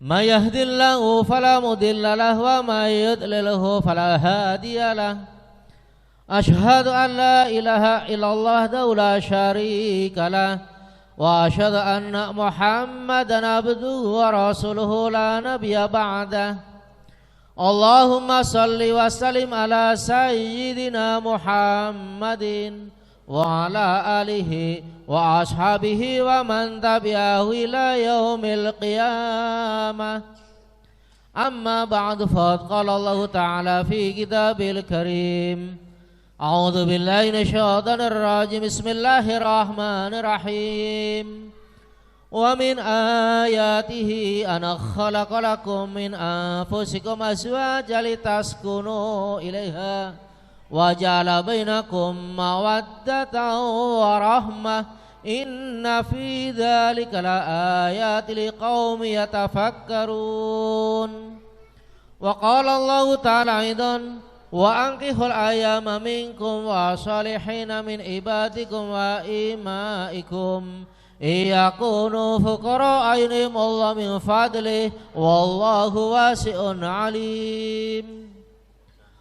May yahdihillahu fala mudilla lahu wa may yudlilhu fala hadiya lahu. Asyhadu an la ilaha illallah la syarika lah wa asyhadu anna Muhammadan abduhu wa rasuluhu la nabiyya ba'dah. Allahumma salli wa sallim ala sayyidina Muhammadin wa ala alihi wa ashabihi wa man tabi'ahu ila yaumil qiyamah. Amma ba'du, faqad qala Allah ta'ala fi kitabil karim. A'udzu billahi minasyaitonir rajim. Bismillahirrahmanirrahim. Wa min ayatihi an khalaqa lakum min anfusikum azwajan litaskunu ilaiha wa ja'ala bainakum mawaddatan wa rahmah. Inna fi dzalika laayatin liqaumin yatafakkarun. Wa qala Allah ta'ala aidan wa ankihul ayyama minkum wa salihina min ibadikum wa imaikum iyakunu fuqara aynim Allah min fadlih wallahu wasi'un alim.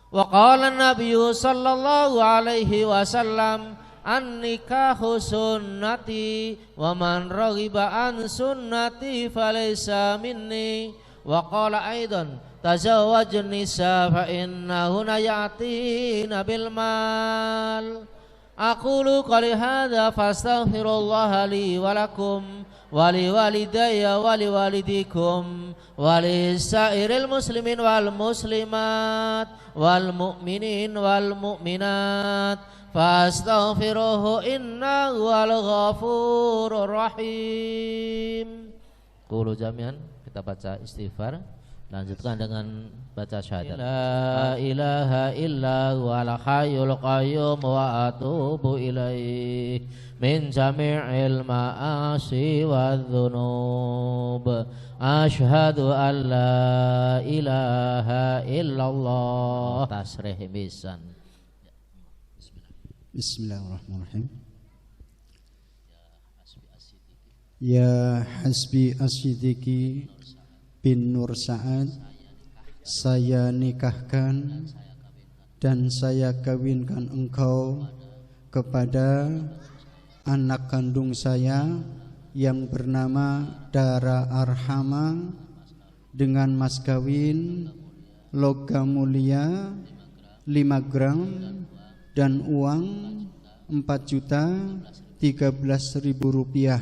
Wa qala an-nabiyyu sallallahu alaihi wasallam an-nikahu sunnati wa man raghiba an sunnati falaysa minni. Wa qala aidan tazawwajun nisa fa innahunna ya'tina bil mal. Aqulu qali hadza fastaghfirullah li wa lakum wa li walidayya wa li walidikum wa li sairil muslimin wal muslimat wal mu'minin wal mu'minat fastaghfiruhu innahu wal ghafurur rahim. Qulu jami'an, kita baca istighfar. Lanjutkan dengan baca syahadat. La ilaha illa huwal hayyul qayyum wa atubu ilaihi min jami'il ma'asi wadh-dhunub. Asyhadu an la ilaha illallah. Tasrih bisan. Bismillahirrahmanirrahim. Ya Hasbi Asidiki bin Nur Sa'ad, saya nikahkan dan saya kawinkan engkau kepada anak kandung saya yang bernama Dara Arhama dengan mas kawin logam mulia 5 gram dan uang 4.013.000 rupiah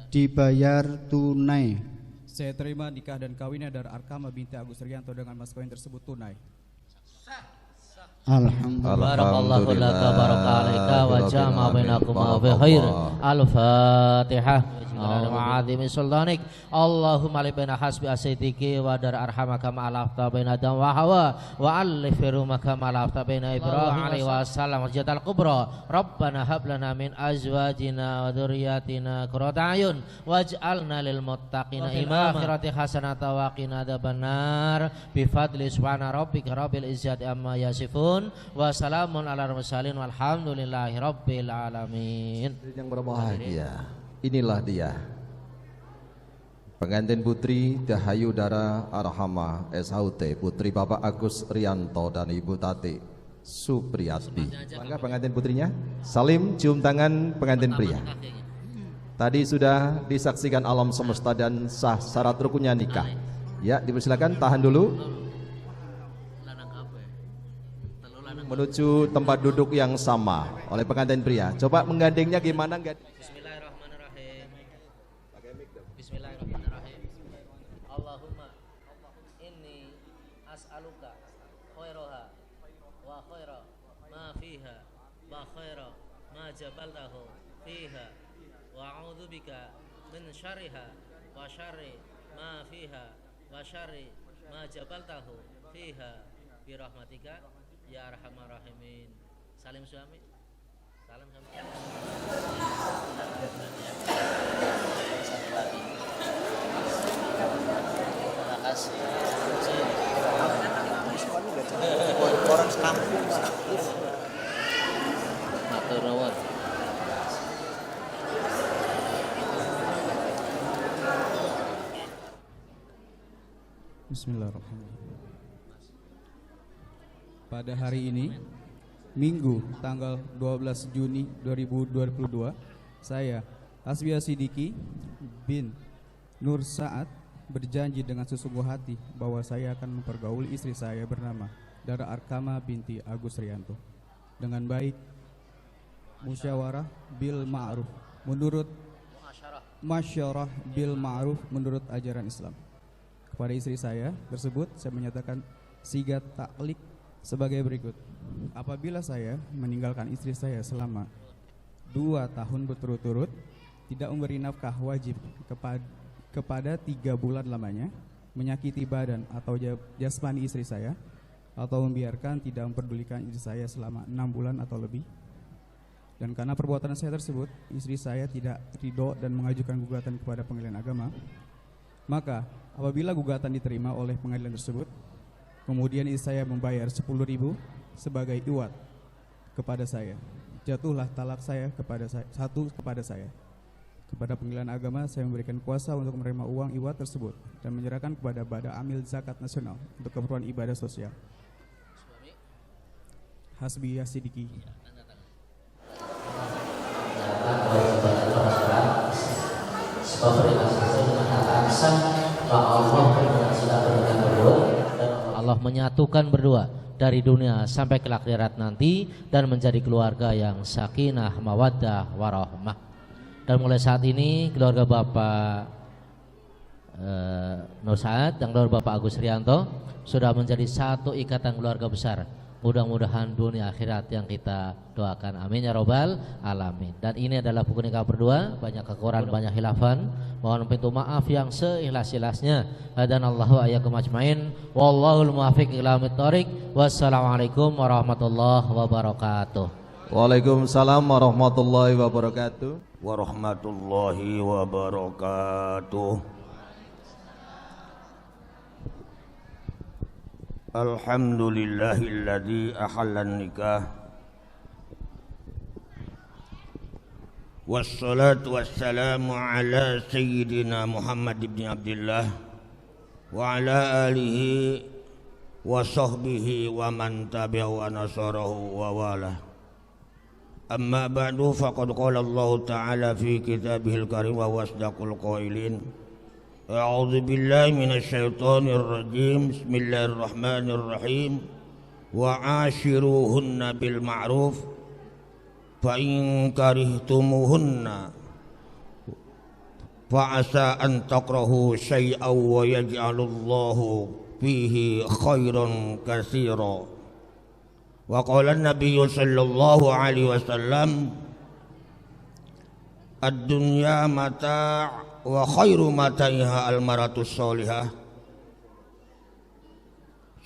dibayar tunai. Saya terima nikah dan kawinnya dari Arkama binti Agus Rianto dengan mas kawin tersebut tunai. Alhamdulillah. Barakallahu laka barakalaika wa jama'a bainakuma fi khair. Al-Fatihah. Al-Azimi sultanik. Allahumma li baina hasbi asidiki wa dar arhamaka ma alafta baina adam wa hawa wa alif rumaka ma alafta baina Ibrahim alaihi wasallam jatal kubra. Rabbana hab lana min azwajina wa dzurriyyatina qurrata ayun waj'alna lil muttaqina imama. Akhirati hasanata wa qina adzabannar bi fadli subhana rabbika rabbil izzati amma yasifun. yasifun wa salamun ala mursalin walhamdulillahi rabbil alamin. Yang berbahagia, inilah dia pengantin putri Dahayu Dara Arhama SHUT, putri Bapak Agus Rianto dan Ibu Tati Supriyati. Langkah pengantin putrinya, salim cium tangan pengantin pria. Tadi sudah disaksikan alam semesta dan sah syarat rukunnya nikah. Ya, dipersilakan tahan dulu. Menuju tempat duduk yang sama oleh pengantin pria. Coba menggandengnya gimana? Bismillahirrahmanirrahim. Bismillahirrahmanirrahim. Allahumma inni as'aluka khairaha wa khaira ma fiha wa khaira ma jabaltahu fiha wa a'udzubika min syarriha wa syarri ma fiha wa syarri ma jabaltahu fiha bi rahmatika ya arhamar rahimin. Salim suami. Salam suami. Terima kasih. Orang sekampung. Matur nuwun. Bismillahirrahmanirrahim. Pada hari ini, Minggu tanggal 12 Juni 2022, saya Hasbia Sidiki bin Nur Saad berjanji dengan sesungguh hati bahwa saya akan mempergauli istri saya bernama Dara Arkama binti Agus Rianto dengan baik, musyawarah bil ma'ruf menurut masyarah bil ma'ruf menurut ajaran Islam. Kepada istri saya tersebut saya menyatakan sigat taklik sebagai berikut. Apabila saya meninggalkan istri saya selama 2 tahun berturut-turut, tidak memberi nafkah wajib kepada 3 bulan lamanya, menyakiti badan atau jasmani istri saya, atau membiarkan tidak memperdulikan istri saya selama 6 bulan atau lebih. Dan karena perbuatan saya tersebut, istri saya tidak ridho dan mengajukan gugatan kepada pengadilan agama, maka apabila gugatan diterima oleh pengadilan tersebut, kemudian istri saya membayar 10.000 sebagai iwat kepada saya, jatuhlah talak saya kepada saya. Kepada pengadilan agama saya memberikan kuasa untuk menerima uang iwat tersebut dan menyerahkan kepada Bada Amil Zakat Nasional untuk keperluan ibadah sosial. Hasbi Sidiki. Allah menyatukan berdua dari dunia sampai ke akhirat nanti dan menjadi keluarga yang sakinah, mawaddah, warahmah. Dan mulai saat ini keluarga Bapak Nur Saad dan keluarga Bapak Agus Rianto sudah menjadi satu ikatan keluarga besar. Mudah-mudahan dunia akhirat yang kita doakan, amin ya robbal alamin. Dan ini adalah buku nikah berdua, banyak kekurangan, banyak khilafan. Mohon pintu maaf yang seikhlas-ikhlasnya. Hadanallahu ayyakum ajmain. Wallahul muwaffiq ila aqwamit thoriq. Wassalamualaikum warahmatullahi wabarakatuh. Waalaikumsalam warahmatullahi wabarakatuh. Warahmatullahi wabarakatuh. Alhamdulillahilladzi ahallan nikah. Wassalatu wassalamu ala sayyidina Muhammad ibn Abdullah wa ala alihi wa sahbihi wa man tabi'ahu wa nasarahu wa wala. Amma ba'du, faqad qala Allah ta'ala fi kitabihil karim wa wasdaqul qailin. A'udzu billahi minasy syaithanir rajim. Bismillahirrahmanirrahim. Wa 'ashiruhunna bil ma'ruf fa in karihtumuhunna fa asa an takrahu syai'an wa yaj'alullahu fihi khairan katsira. Wa qala an-nabiy sallallahu alaihi wasallam ad-dunya mata' wa khairu mata'iha al-maratus sholihah.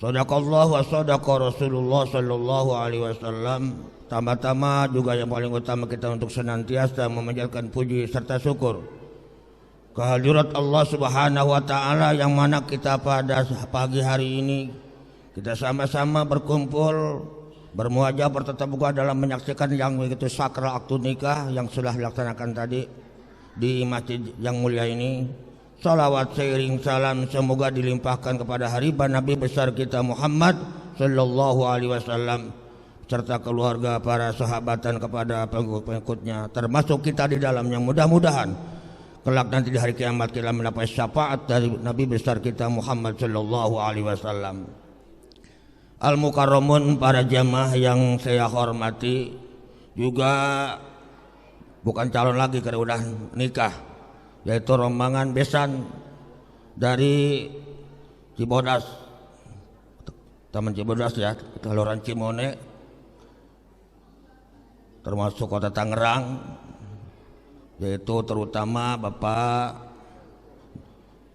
Sadaqallah wa sadaqa Rasulullah sallallahu alaihi wasallam. Tama-tama juga yang paling utama kita untuk senantiasa memanjatkan puji serta syukur kehadirat Allah Subhanahu wa taala, yang mana kita pada pagi hari ini kita sama-sama berkumpul bermuajah bertatap muka dalam menyaksikan yang begitu sakral akad nikah yang sudah dilaksanakan tadi di masjid yang mulia ini. Salawat seiring salam semoga dilimpahkan kepada hariban Nabi besar kita Muhammad sallallahu alaihi wasallam serta keluarga, para sahabat dan kepada pengikut-pengikutnya, termasuk kita di dalamnya. Mudah-mudahan kelak nanti di hari kiamat kita mendapat syafaat dari Nabi besar kita Muhammad sallallahu alaihi wasallam. Al-Mukarramun, para jamaah yang saya hormati, juga bukan calon lagi karena udah nikah, yaitu rombongan besan dari Cibodas, Taman Cibodas ya, Kelurahan Cimone, termasuk kota Tangerang, yaitu terutama Bapak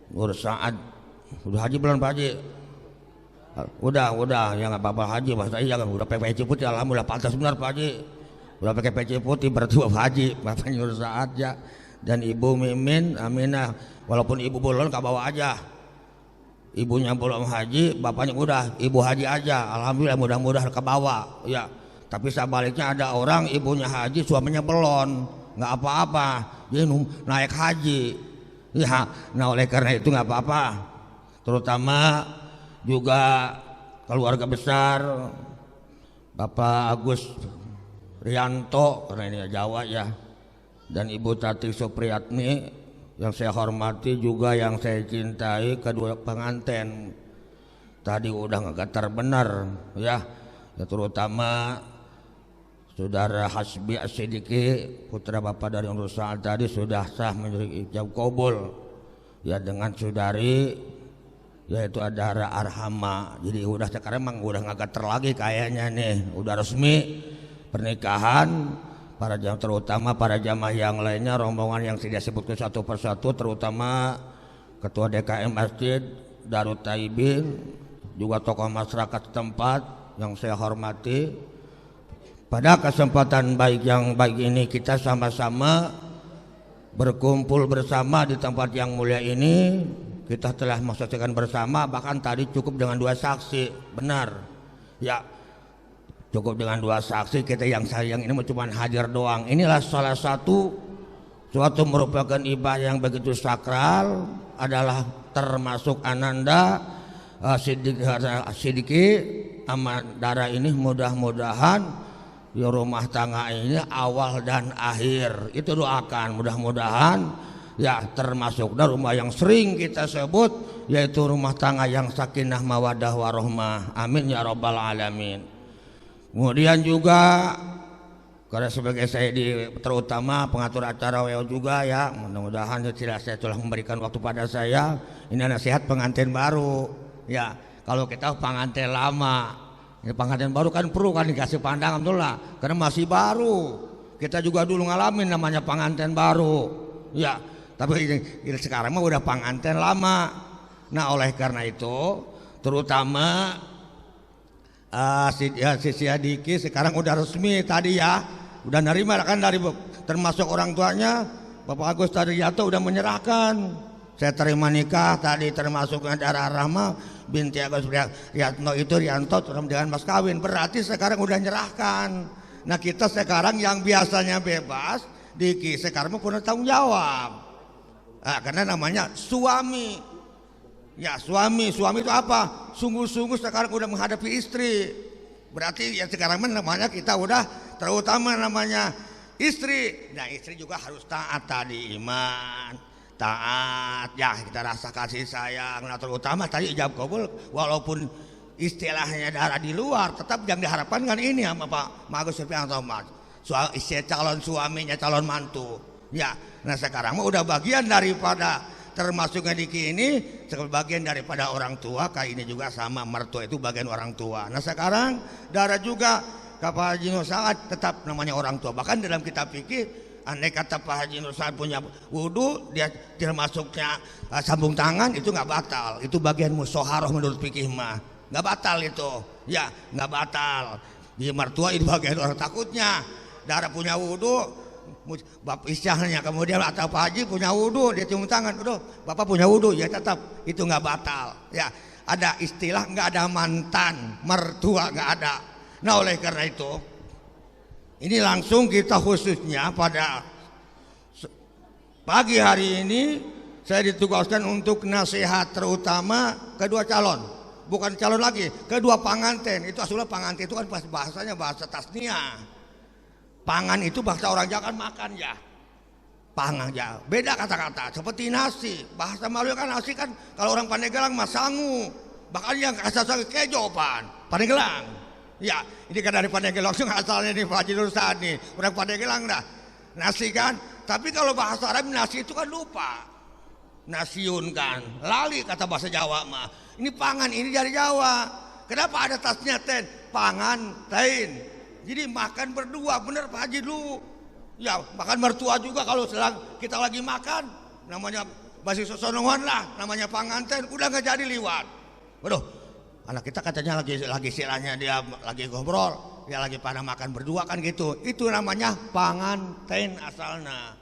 Nur Saad. Udah haji belum Pak Haji? Udah ya nggak apa-apa haji, masa iya kan udah pakai peci putih, alhamdulillah pantas benar Pak Haji. Udah pakai peci putih berarti Bapak Haji, Bapak Nur Saad ya. Dan Ibu Mimin Aminah, walaupun ibu belum nggak bawa aja. Ibunya belum haji, bapaknya udah, ibu haji aja. Alhamdulillah mudah-mudahan ke bawah ya. Tapi sebaliknya ada orang ibunya haji, suaminya belum, nggak apa-apa, dia naik haji. Ya, nah oleh karena itu nggak apa-apa. Terutama juga keluarga besar Bapak Agus Rianto, karena ini Jawa ya, dan Ibu Tati Supriyatni yang saya hormati, juga yang saya cintai, kedua pengantin tadi udah ngegatar benar ya, terutama Saudara Hasbi As-Sidiki, putra Bapak dari Nur Saad tadi sudah sah menjadi ijab kabul ya, dengan saudari yaitu Adara Arhama. Jadi udah sekarang emang udah nggak lagi kayaknya nih, udah resmi pernikahan. Para jamaah, terutama para jamaah yang lainnya, rombongan yang tidak sebutkan satu persatu, terutama Ketua DKM Masjid Darut Taibin, juga tokoh masyarakat setempat yang saya hormati. Pada kesempatan yang baik ini kita sama-sama berkumpul bersama di tempat yang mulia ini. Kita telah menyaksikan bersama, bahkan tadi cukup dengan 2 saksi, benar ya, cukup dengan 2 saksi. Kita yang sayang ini cuma hadir doang. Inilah salah suatu merupakan ibadah yang begitu sakral, adalah termasuk Ananda Sidiki Amadara ini. Mudah-mudahan ya rumah tangga ini awal dan akhir itu doakan, mudah-mudahan ya, termasuk rumah yang sering kita sebut, yaitu rumah tangga yang sakinah mawaddah warahmah. Amin ya rabbal alamin. Kemudian juga karena sebagai saya terutama pengatur acara juga ya, mudah-mudahan tidak saya telah memberikan waktu pada saya. Ini nasihat pengantin baru ya. Kalau kita pengantin lama, ini pengantin baru kan perlu kan dikasih pandangan betul lah, karena masih baru. Kita juga dulu ngalamin namanya pengantin baru ya. Tapi ini sekarang mah udah pengantin lama. Nah oleh karena itu, terutama si Adiki sekarang udah resmi tadi ya, udah nerima kan dari termasuk orang tuanya. Bapak Agus Tariyato udah menyerahkan, saya terima nikah tadi, termasuk Adara Rahma binti Agus Rianto itu Rianto dengan mas kawin, berarti sekarang udah nyerahkan. Nah kita sekarang yang biasanya bebas, Diki sekarang punya tanggung jawab. Nah, karena namanya suami ya, suami itu apa? Sungguh-sungguh sekarang udah menghadapi istri. Berarti ya sekarang namanya kita udah, terutama namanya istri. Nah istri juga harus taat tadi, iman, taat ya, kita rasa kasih sayang. Nah terutama tadi ijab kabul, walaupun istilahnya darah di luar, tetap yang diharapkan kan ini sama Pak Agus Rianto, calon suaminya, calon mantu ya. Nah sekarang mah udah bagian daripada, termasuknya Diki ini sebagai bagian daripada orang tua, kayak ini juga sama, mertua itu bagian orang tua. Nah sekarang darah juga Pak Haji Nur Saad tetap namanya orang tua. Bahkan dalam kitab fikih, andai kata Pak Haji Nur Saad punya wudhu, dia termasuknya sambung tangan, itu nggak batal. Itu bagian musyawarah menurut fikih mah, nggak batal itu ya, nggak batal. Di mertua itu bagian orang, takutnya darah punya wudhu, Bapak isyahnya kemudian atau Pak Haji punya wudhu, dia cium tangan, udah Bapak punya wudhu, ya tetap itu nggak batal ya. Ada istilah nggak ada mantan mertua, nggak ada. Nah oleh karena itu ini langsung kita khususnya pada pagi hari ini saya ditugaskan untuk nasihat terutama kedua calon, bukan calon lagi, kedua pengantin. Itu asalnya pengantin itu kan bahasanya bahasa tasniah. Pangan itu bahasa orang Jawa kan makan ya. Pangan ya, beda kata-kata. Seperti nasi, bahasa Maluya kan nasi kan kalau orang Pandeglang mah sangu. Bahkan yang asal-asal kejopan, Pandeglang. Ya, ini kan dari Pandeglang langsung asalnya nih Pak Haji Nur Saad nih, orang Pandeglang dah. Nasi kan, tapi kalau bahasa Arab nasi itu kan lupa. Nasiun kan, lali kata bahasa Jawa mah. Ini pangan, ini dari Jawa. Kenapa ada tasnya ten? Pangan, tain. Jadi makan berdua, bener Pak Haji dulu. Ya, makan mertua juga kalau sedang kita lagi makan. Namanya basi sosonongan lah, namanya pengantin, udah nggak jadi liwat. Waduh, anak kita katanya lagi silanya dia lagi ngobrol, dia lagi pada makan berdua kan gitu. Itu namanya pengantin asalnya.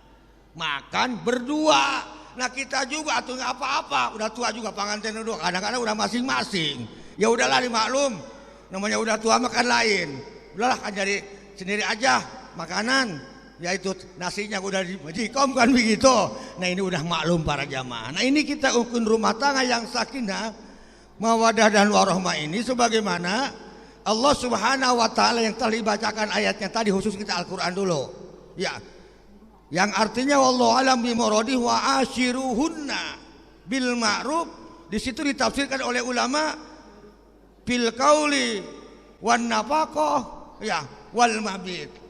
Makan berdua. Nah kita juga tuh nggak apa-apa, udah tua juga pengantin dulu. Kadang-kadang udah masing-masing. Ya udahlah dimaklum, namanya udah tua makan lain. Udahlah kan jadi sendiri aja makanan. Yaitu nasinya udah dikom kan begitu. Nah ini udah maklum para jamaah. Nah ini kita ukur rumah tangga yang sakinah, mawadah dan warahmah ini sebagaimana Allah Subhanahu wa taala yang telah dibacakan ayatnya tadi, khusus kita Al-Qur'an dulu. Ya. Yang artinya wallahu alam bi muradih wa ashiruhunna bil ma'ruf. Di situ ditafsirkan oleh ulama bil qauli wan nafaqah ya wal mabit.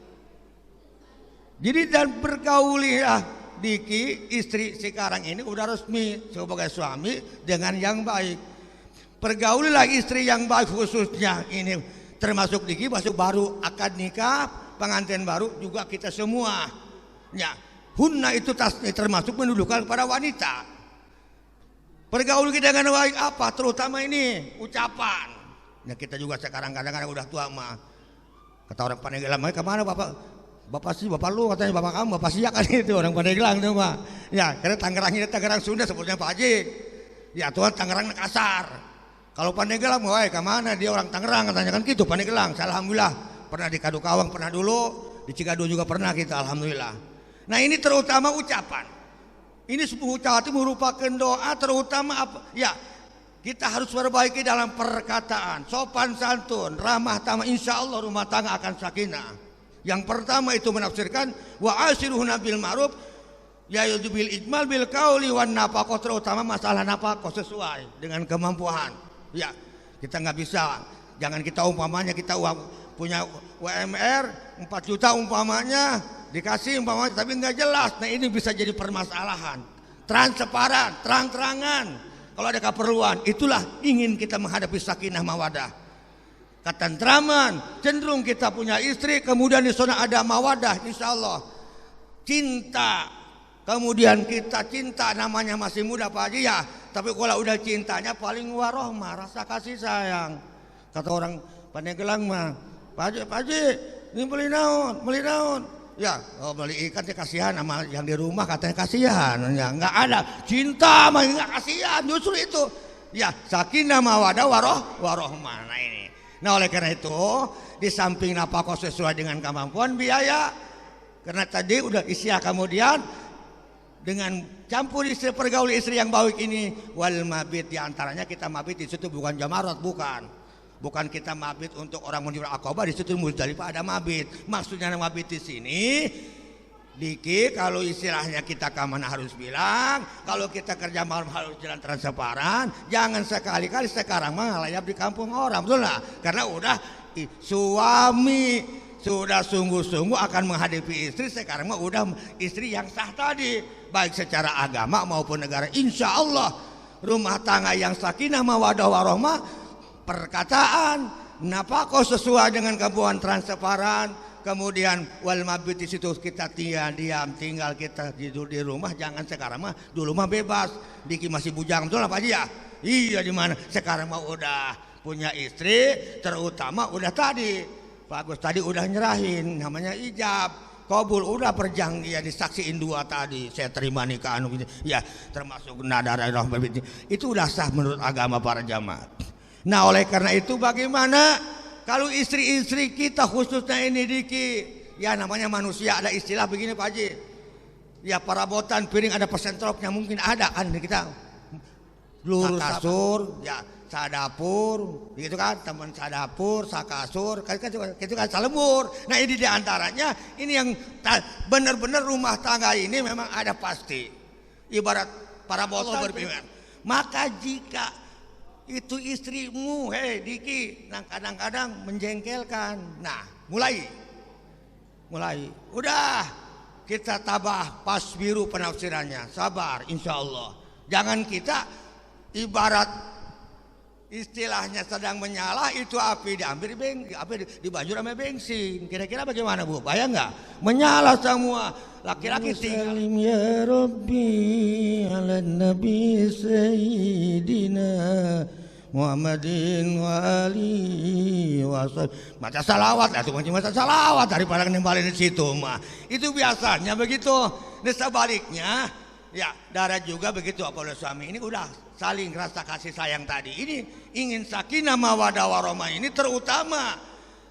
Jadi dan bergaulilah Diki istri sekarang ini udah resmi sebagai suami dengan yang baik. Pergaulilah istri yang baik, khususnya ini termasuk Diki masuk baru akad nikah, pengantin baru juga kita semua. Ya, hunna itu termasuk mendudukan kepada wanita. Pergaul kita dengan baik apa? Terutama ini ucapan. Ya kita juga sekarang kadang-kadang udah tua mah. Kata orang Pandeglang, kemana bapak? Bapak sih, bapak lu katanya bapak kamu, bapak siak kan itu orang Pandeglang tuh mah. Ya, karena Tangerang ini Tangerang Sunda sepertinya Pak Haji. Ya, Tuhan Tangerang kasar. Kalau Pandeglang, wah kemana dia orang Tangerang katanya kan gitu Pandeglang. Alhamdulillah pernah di Kadukawang pernah dulu, di Cikadu juga pernah kita alhamdulillah. Nah ini terutama ucapan. Ini sebuah ucapan itu merupakan doa terutama apa? Ya, kita harus perbaiki dalam perkataan, sopan santun, ramah tamah. Insya Allah rumah tangga akan sakinah. Yang pertama itu menafsirkan wa ashiruhunna bil ma'ruf, yaitu bil ijmal bil qauli wan nafaqah, terutama masalah nafaqah sesuai dengan kemampuan. Ya, kita nggak bisa, jangan kita umpamanya kita punya UMR 4 juta umpamanya dikasih umpamanya tapi nggak jelas. Nah ini bisa jadi permasalahan. Transparan, terang-terangan. Kalau ada keperluan, itulah ingin kita menghadapi sakinah mawadah. Ketentraman, cenderung kita punya istri, kemudian di sana ada mawadah, insya Allah cinta, kemudian kita cinta namanya masih muda Pak Haji ya, tapi kalau udah cintanya paling warohmah, rasa kasih sayang. Kata orang Pandeglang mah, Pak Haji, ini beli naon, ya beli ikan ya kasihan, sama yang di rumah katanya kasihan, ya nggak ada cinta mah nggak kasihan, justru itu, ya sakinah mawadah warohmah. Nah ini. Nah oleh karena itu di samping nafkah sesuai dengan kemampuan biaya, karena tadi udah isyah kemudian dengan campur istri pergaul istri yang baik ini wal mabit, diantaranya kita mabit di situ bukan jamarat, bukan kita mabit untuk orang menjual akobah, di situ Muzdalifah ada mabit. Maksudnya mabit di sini Diki, kalau istilahnya kita kemana harus bilang, kalau kita kerja malam harus jalan transparan. Jangan sekali-kali sekarang mah layap di kampung orang, betul lah. Karena udah suami sudah sungguh-sungguh akan menghadapi istri, sekarang mah udah istri yang sah tadi, baik secara agama maupun negara. Insya Allah rumah tangga yang sakinah mawadah warahmah, perkataan nafkah sesuai dengan kebutuhan transparan. Kemudian wal mabit di situ kita diam tinggal kita tidur di rumah. Jangan sekarang mah, dulu mah bebas. Diki masih bujang, betul apa aja ya? Iya di mana? Sekarang mah udah punya istri, terutama udah tadi Pak Agus tadi udah nyerahin namanya ijab kabul, udah perjanjian disaksiin dua tadi, saya terima nikah anu gitu. Ya termasuk nadara itu udah sah menurut agama para jamaah. Nah oleh karena itu bagaimana kalau istri-istri kita khususnya ini Diki, ya namanya manusia ada istilah begini Pak Haji. Ya perabotan piring ada persentropnya mungkin ada kan kita. Lurus kasur, ya sadapur, gitu kan, teman sadapur, sakasur, itu kan salembur. Nah ini diantaranya, ini yang benar-benar rumah tangga ini memang ada pasti. Ibarat perabotan berpindah. Maka jika itu istrimu, hei Diki, kadang-kadang menjengkelkan. Nah mulai, udah kita tabah pas biru penafsirannya, sabar insya Allah. Jangan kita ibarat istilahnya sedang menyala, itu api diambil dibajur sama bensin. Kira-kira bagaimana Bu? Bayang nggak? Menyala semua. Laki-laki tinggal. Ya Rabbi ala Nabi Sayyidina Muhammadin wa alihi wasallam. Baca salawat lah, cuma baca salawat daripada nembalin di situ mah. Itu biasanya begitu. Nah sebaliknya, ya darah juga begitu. Apalagi suami ini udah saling rasa kasih sayang tadi. Ini ingin sakinah mawaddah warahmah ini terutama.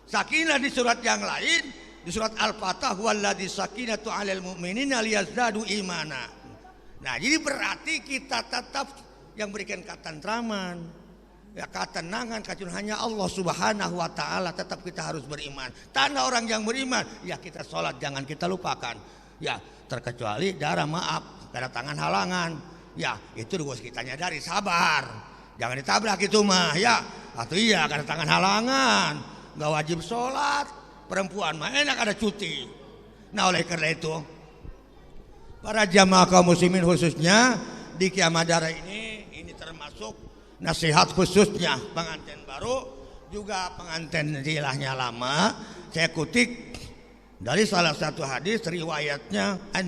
Sakinah di surat yang lain, di surat Al-Fatah, walladzi sakinatu 'alal mu'minina liyazdadu imana. Nah, jadi berarti kita tetap yang berikan ketentraman, ya ketenangan, hanya Allah Subhanahu wa taala, tetap kita harus beriman. Tanda orang yang beriman, ya kita sholat jangan kita lupakan. Ya, terkecuali darah maaf, ada tangan halangan. Ya itu harus kita nyadari, sabar, jangan ditabrak itu mah ya. Atau iya karena tangan halangan, nggak wajib sholat, perempuan mah enak ada cuti. Nah oleh karena itu para jamaah kaum muslimin khususnya di Kiamadara ini termasuk nasihat khususnya pengantin baru juga pengantin jilahnya lama. Saya kutip dari salah satu hadis riwayatnya An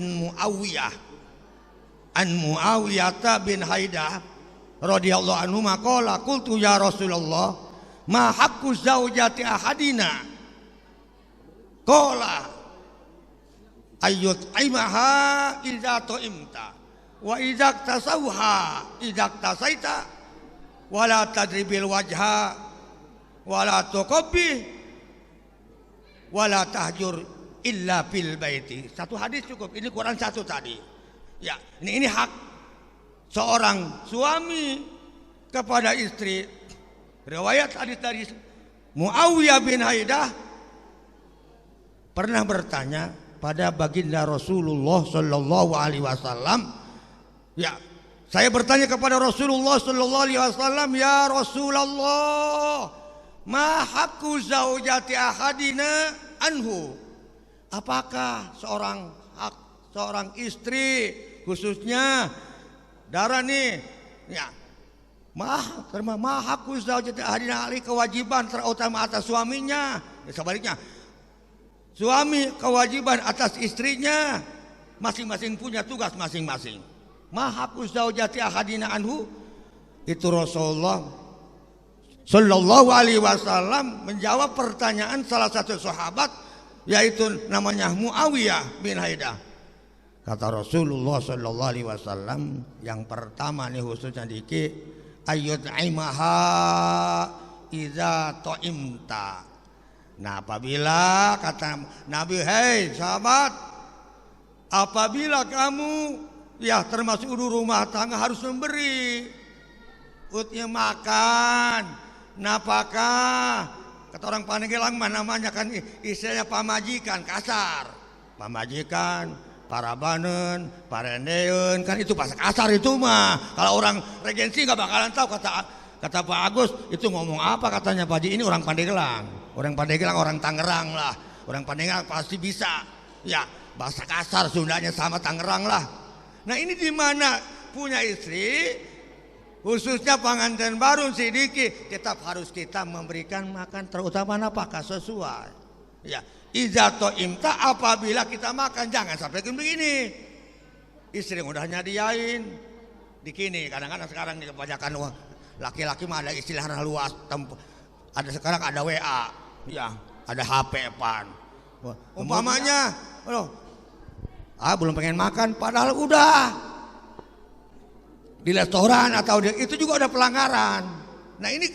Muawiyah bin Haidah radhiyallahu anhu maqala qultu ya Rasulullah ma haqqu zaujati ahadina qala ayyut aimaha idza ta'imta wa idza tasawha idza tasaita wala tadribil wajha wala tuqabbi wala tahjur illa fil baiti. Satu hadis cukup, ini Quran satu tadi. Ya, ini hak seorang suami kepada istri. Riwayat hadis dari Muawiyah bin Haidah pernah bertanya pada baginda Rasulullah sallallahu alaihi wasallam. Ya, saya bertanya kepada Rasulullah sallallahu alaihi wasallam, ya Rasulullah, ma haqqu zaujati ahadina anhu? Apakah seorang istri khususnya darah nih ya haqqu zaujati ahadina alaihi, kewajiban terutama atas suaminya. Ya, sebaliknya suami kewajiban atas istrinya, masing-masing punya tugas masing-masing. Ma haqqu zaujati ahadina anhu, itu Rasulullah sallallahu alaihi wasallam menjawab pertanyaan salah satu sahabat, yaitu namanya Muawiyah bin Haidah. Kata Rasulullah sallallahu alaihi wasallam, yang pertama nih khususnya Diki, ayyut'imaha idza ta'imta. Nah apabila kata Nabi, hei sahabat, apabila kamu ya termasuk rumah tangga harus memberi utnya makan, napakah. Kata orang Paneggelang mah namanya kan istilahnya pamajikan, kasar. Pamajikan, parabanen, parendeun, kan itu bahasa kasar itu mah. Kalau orang regensi nggak bakalan tahu. Kata Pak Agus itu ngomong apa katanya Pak Haji, ini orang Pandeglang. Orang Pandeglang, orang Tangerang lah. Orang Pandeglang pasti bisa. Ya, bahasa kasar Sundanya sama Tangerang lah. Nah ini di mana punya istri, khususnya pengantin baru si Diki, tetap harus kita memberikan makan terutama napakah sesuai. Ya, idza ta'imta, apabila kita makan jangan sampai begini. Istri udah nyadiain dikini, kadang-kadang sekarang kebanyakan laki-laki mah ada istilah luas, ada sekarang ada WA, ya, ada HP pan. Umpamanya, belum pengen makan, padahal udah di restoran atau itu juga udah pelanggaran. Nah ini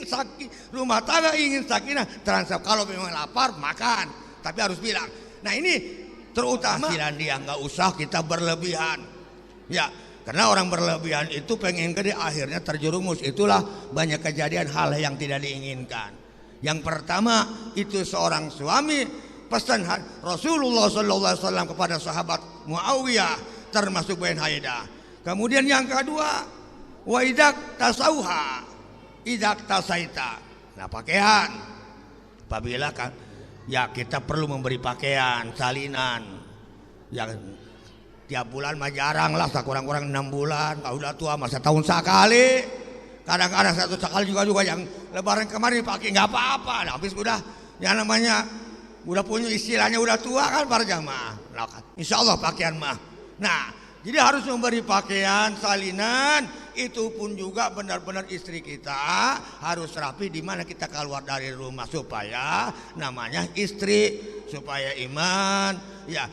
rumah tangga ingin sakinah, transfer. Kalau memang lapar makan, tapi harus bilang. Nah ini terutama dia nggak usah kita berlebihan, ya karena orang berlebihan itu pengen gede akhirnya terjerumus. Itulah banyak kejadian hal yang tidak diinginkan. Yang pertama itu seorang suami pesan Rasulullah SAW kepada sahabat Muawiyah termasuk Ben Haidah. Kemudian yang kedua wa idak tasauha idak tasaita. Nah pakaian apabila kan ya kita perlu memberi pakaian salinan yang tiap bulan mah jarang lah, kurang-kurang 6 bulan. Kalau udah tua masa tahun sekali, kadang-kadang satu sekali juga yang lebaran kemarin pakai nggak apa-apa. Nah, habis udah yang namanya udah punya istilahnya udah tua kan para jamaah. Nah, insya Allah pakaian mah. Nah jadi harus memberi pakaian salinan. Itu pun juga benar-benar istri kita harus rapi di mana kita keluar dari rumah supaya namanya istri, supaya iman ya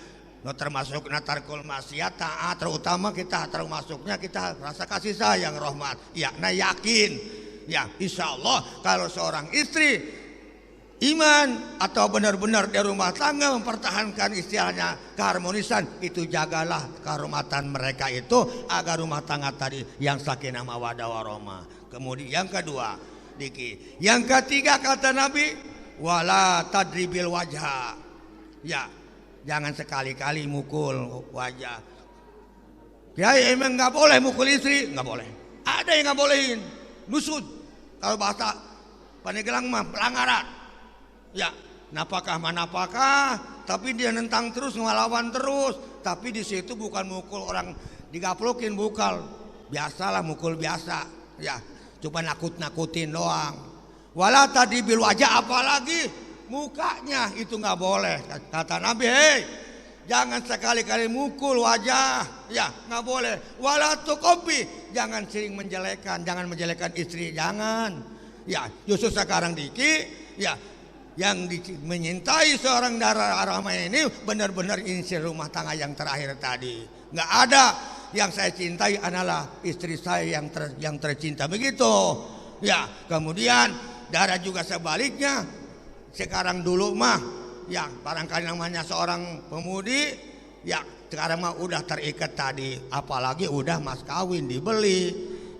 termasuk natarkul maksiat taat, terutama kita termasuknya kita rasa kasih sayang rahmat ya. Nah yakin ya insya Allah kalau seorang istri iman atau benar-benar di rumah tangga mempertahankan istilahnya keharmonisan, itu jagalah kehormatan mereka itu agar rumah tangga tadi yang sakinah mawaddah warahmah. Kemudian yang kedua Diki, yang ketiga kata Nabi wala tadribil wajha, ya jangan sekali-kali mukul wajah. Ya emang nggak boleh mukul istri, nggak boleh. Ada yang nggak bolehin, nusud kalau bahasa Pandeglang mah pelanggaran. Ya, napakah manapakah, tapi dia nentang terus, ngelawan terus. Tapi di situ bukan mukul orang digaplokin, bukan. Biasalah mukul biasa. Ya, cuma nakut-nakutin doang. Wala tadi bil wajah, apalagi mukanya itu nggak boleh. Kata Nabi, hei, jangan sekali-kali mukul wajah. Ya, nggak boleh. Wala tukopi, jangan sering menjelekan, jangan menjelekan istri, jangan. Ya, justru sekarang Diki, ya. Yang menyintai seorang darah arama ini benar-benar insya rumah tangga yang terakhir tadi. Nggak ada yang saya cintai adalah istri saya yang tercinta, begitu. Ya, kemudian darah juga sebaliknya. Sekarang dulu mah, ya barangkali namanya seorang pemudi, ya sekarang mah udah terikat tadi. Apalagi udah mas kawin dibeli,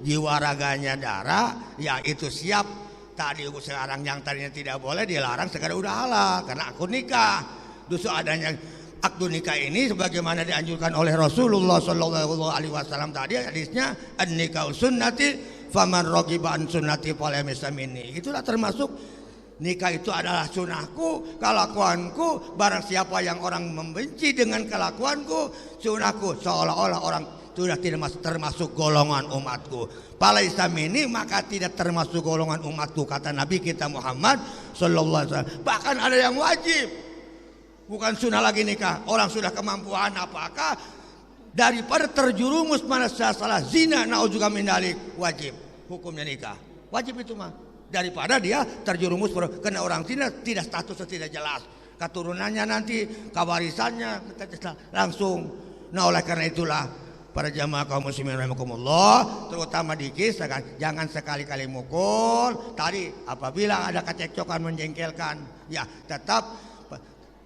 jiwa raganya darah, ya itu siap. Tadi sekarang yang tadinya tidak boleh dilarang sekarang udah halal karena akad nikah. Justru adanya akad nikah ini sebagaimana dianjurkan oleh Rasulullah SAW tadi hadisnya an-nikah sunnati faman raghiba an sunnati falaysa minni. Itulah termasuk nikah itu adalah sunnahku, kelakuanku. Barang siapa yang orang membenci dengan kelakuanku, sunnahku, seolah-olah orang sudah tidak termasuk golongan umatku. Falaysa minni, maka tidak termasuk golongan umatku, kata Nabi kita Muhammad sallallahu alaihi wasallam. Bahkan ada yang wajib, bukan sunnah lagi nikah. Orang sudah kemampuan apakah daripada terjerumus pada salah zina, naudzubillah min dzalik, wajib hukumnya nikah. Wajib itu mah daripada dia terjerumus kena orang zina, tidak statusnya tidak jelas, keturunannya nanti kewarisannya langsung. Nah oleh karena itulah para jamaah kaum muslimin rahimakumullah, terutama di kisah jangan sekali-kali mukul. Tadi apabila ada kecekcokan menjengkelkan, ya tetap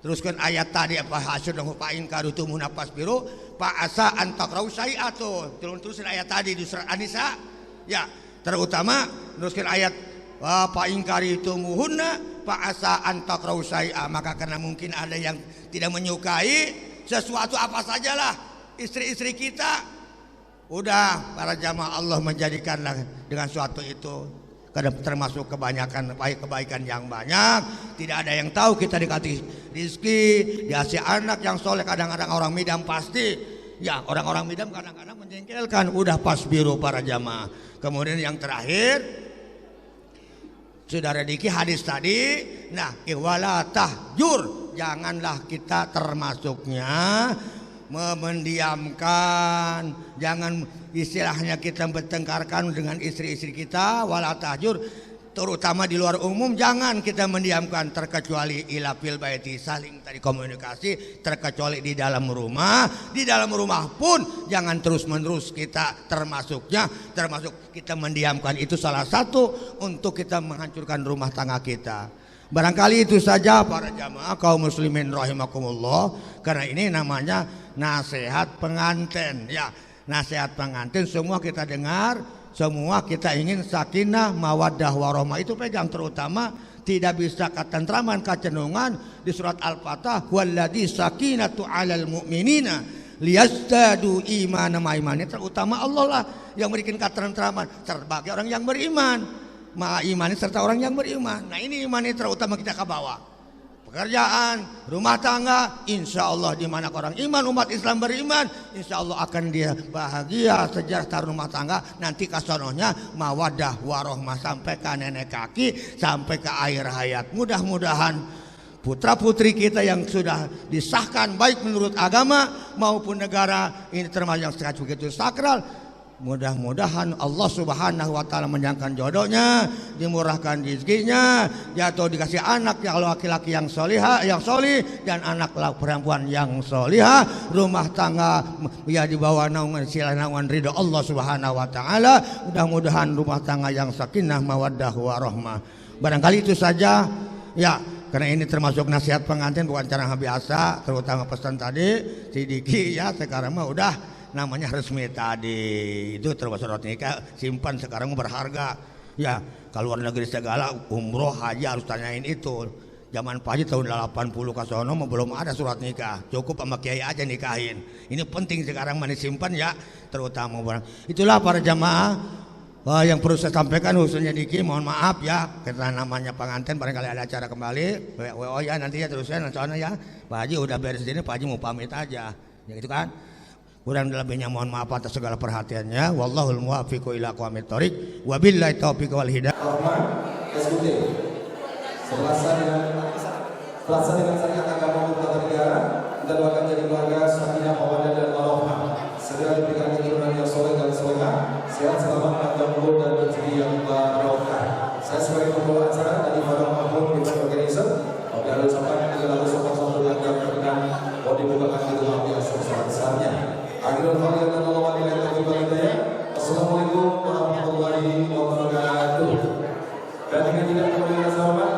teruskan ayat tadi apa hasil dan hupain karutu munapas biru pak asa antakrau syai'atu. Terusin ayat tadi di surat An-Nisa, ya terutama teruskan ayat pak ingkari itu muhunna pak asa antakrau syai'a, maka karena mungkin ada yang tidak menyukai sesuatu apa sajalah istri-istri kita, udah para jamaah Allah menjadikanlah dengan suatu itu termasuk kebanyakan kebaikan yang banyak. Tidak ada yang tahu kita dikasih rizki, dikasih anak yang soleh. Kadang-kadang orang midam pasti, ya orang-orang midam kadang-kadang menjengkelkan. Udah pas biru para jamaah. Kemudian yang terakhir, saudara Diki hadis tadi, nah wala tahjur, janganlah kita termasuknya mendiamkan, jangan istilahnya kita bertengkarkan dengan istri-istri kita. Wala tahjur, terutama di luar umum jangan kita mendiamkan, terkecuali ila fil baiti, saling tadi komunikasi, terkecuali di dalam rumah. Di dalam rumah pun jangan terus menerus kita termasuk kita mendiamkan, itu salah satu untuk kita menghancurkan rumah tangga kita. Barangkali itu saja para jamaah kaum muslimin rahimakumullah, karena ini namanya nasihat pengantin ya. Nasihat pengantin semua kita dengar, semua kita ingin sakinah mawaddah warahmah, itu pegang, terutama tidak bisa ketentraman kecenungan di surat Al-Fatah, walladzi sakinatu 'alal mu'minina liyazdadu imanan ma imani, terutama Allah lah yang memberikan ketentraman sebagai orang yang beriman. Ma imani serta orang yang beriman. Nah ini iman ini terutama kita ke bawah. Pekerjaan, rumah tangga, insya Allah di mana orang iman, umat Islam beriman, insya Allah akan dia bahagia sejahtera rumah tangga. Nanti kasonohnya mawadah warahmah sampai ke nenek kaki, sampai ke akhir hayat. Mudah-mudahan putra putri kita yang sudah disahkan baik menurut agama maupun negara ini termasuk yang sangat begitu sakral. Mudah-mudahan Allah Subhanahu wa taala menjangkan jodohnya, dimurahkan rezekinya, jatuh dikasih anak yang laki-laki yang solihah, yang solih, dan anak perempuan yang solihah, rumah tangga ya di bawah naungan naungan ridho Allah Subhanahu wa taala. Mudah-mudahan rumah tangga yang sakinah mawaddah warahmah. Barangkali itu saja ya, karena ini termasuk nasihat pengantin bukan cara biasa, terutama pesan tadi si Diki ya, sekarang mah udah namanya resmi tadi, itu termasuk surat nikah simpan sekarang berharga ya. Kalau luar negeri segala umroh haji harus tanyain itu. Zaman Pak Haji tahun 80 ke sono belum ada surat nikah, cukup sama kiai aja nikahin. Ini penting sekarang mana simpan ya, terutama barang. Itulah para jamaah yang perlu saya sampaikan, khususnya Diki, mohon maaf ya karena namanya pengantin barangkali ada acara kembali. Oh ya nanti ya terusnya nanti ya Pak Haji udah beres ini, Pak Haji mau pamit aja ya gitu kan. Kurang lebihnya mohon maaf atas segala perhatiannya. Wallahul muwaffiq ila aqwamit thoriq. Wabillahi taufiq wal hidayah. Eksekutif pelaksana dengan syariat agama hukum tata negara, kita doakan jadi keluarga sakinah mawaddah dan warahmah, segera diberikan keturunan yang soleh dan solehah, sehat selamat panjang umur dan rezeki yang barokah. Saya sebagai pembawa acara dari Fadil Mahmud Event Organizer dan ucapan dengan lagu sopan santun yang berkenan mau dibukakan di rumah yang sebesar-besarnya. Akhirul khalil dan Allah wa Assalamualaikum warahmatullahi wabarakatuh. Dan dengan tidak kemudian sama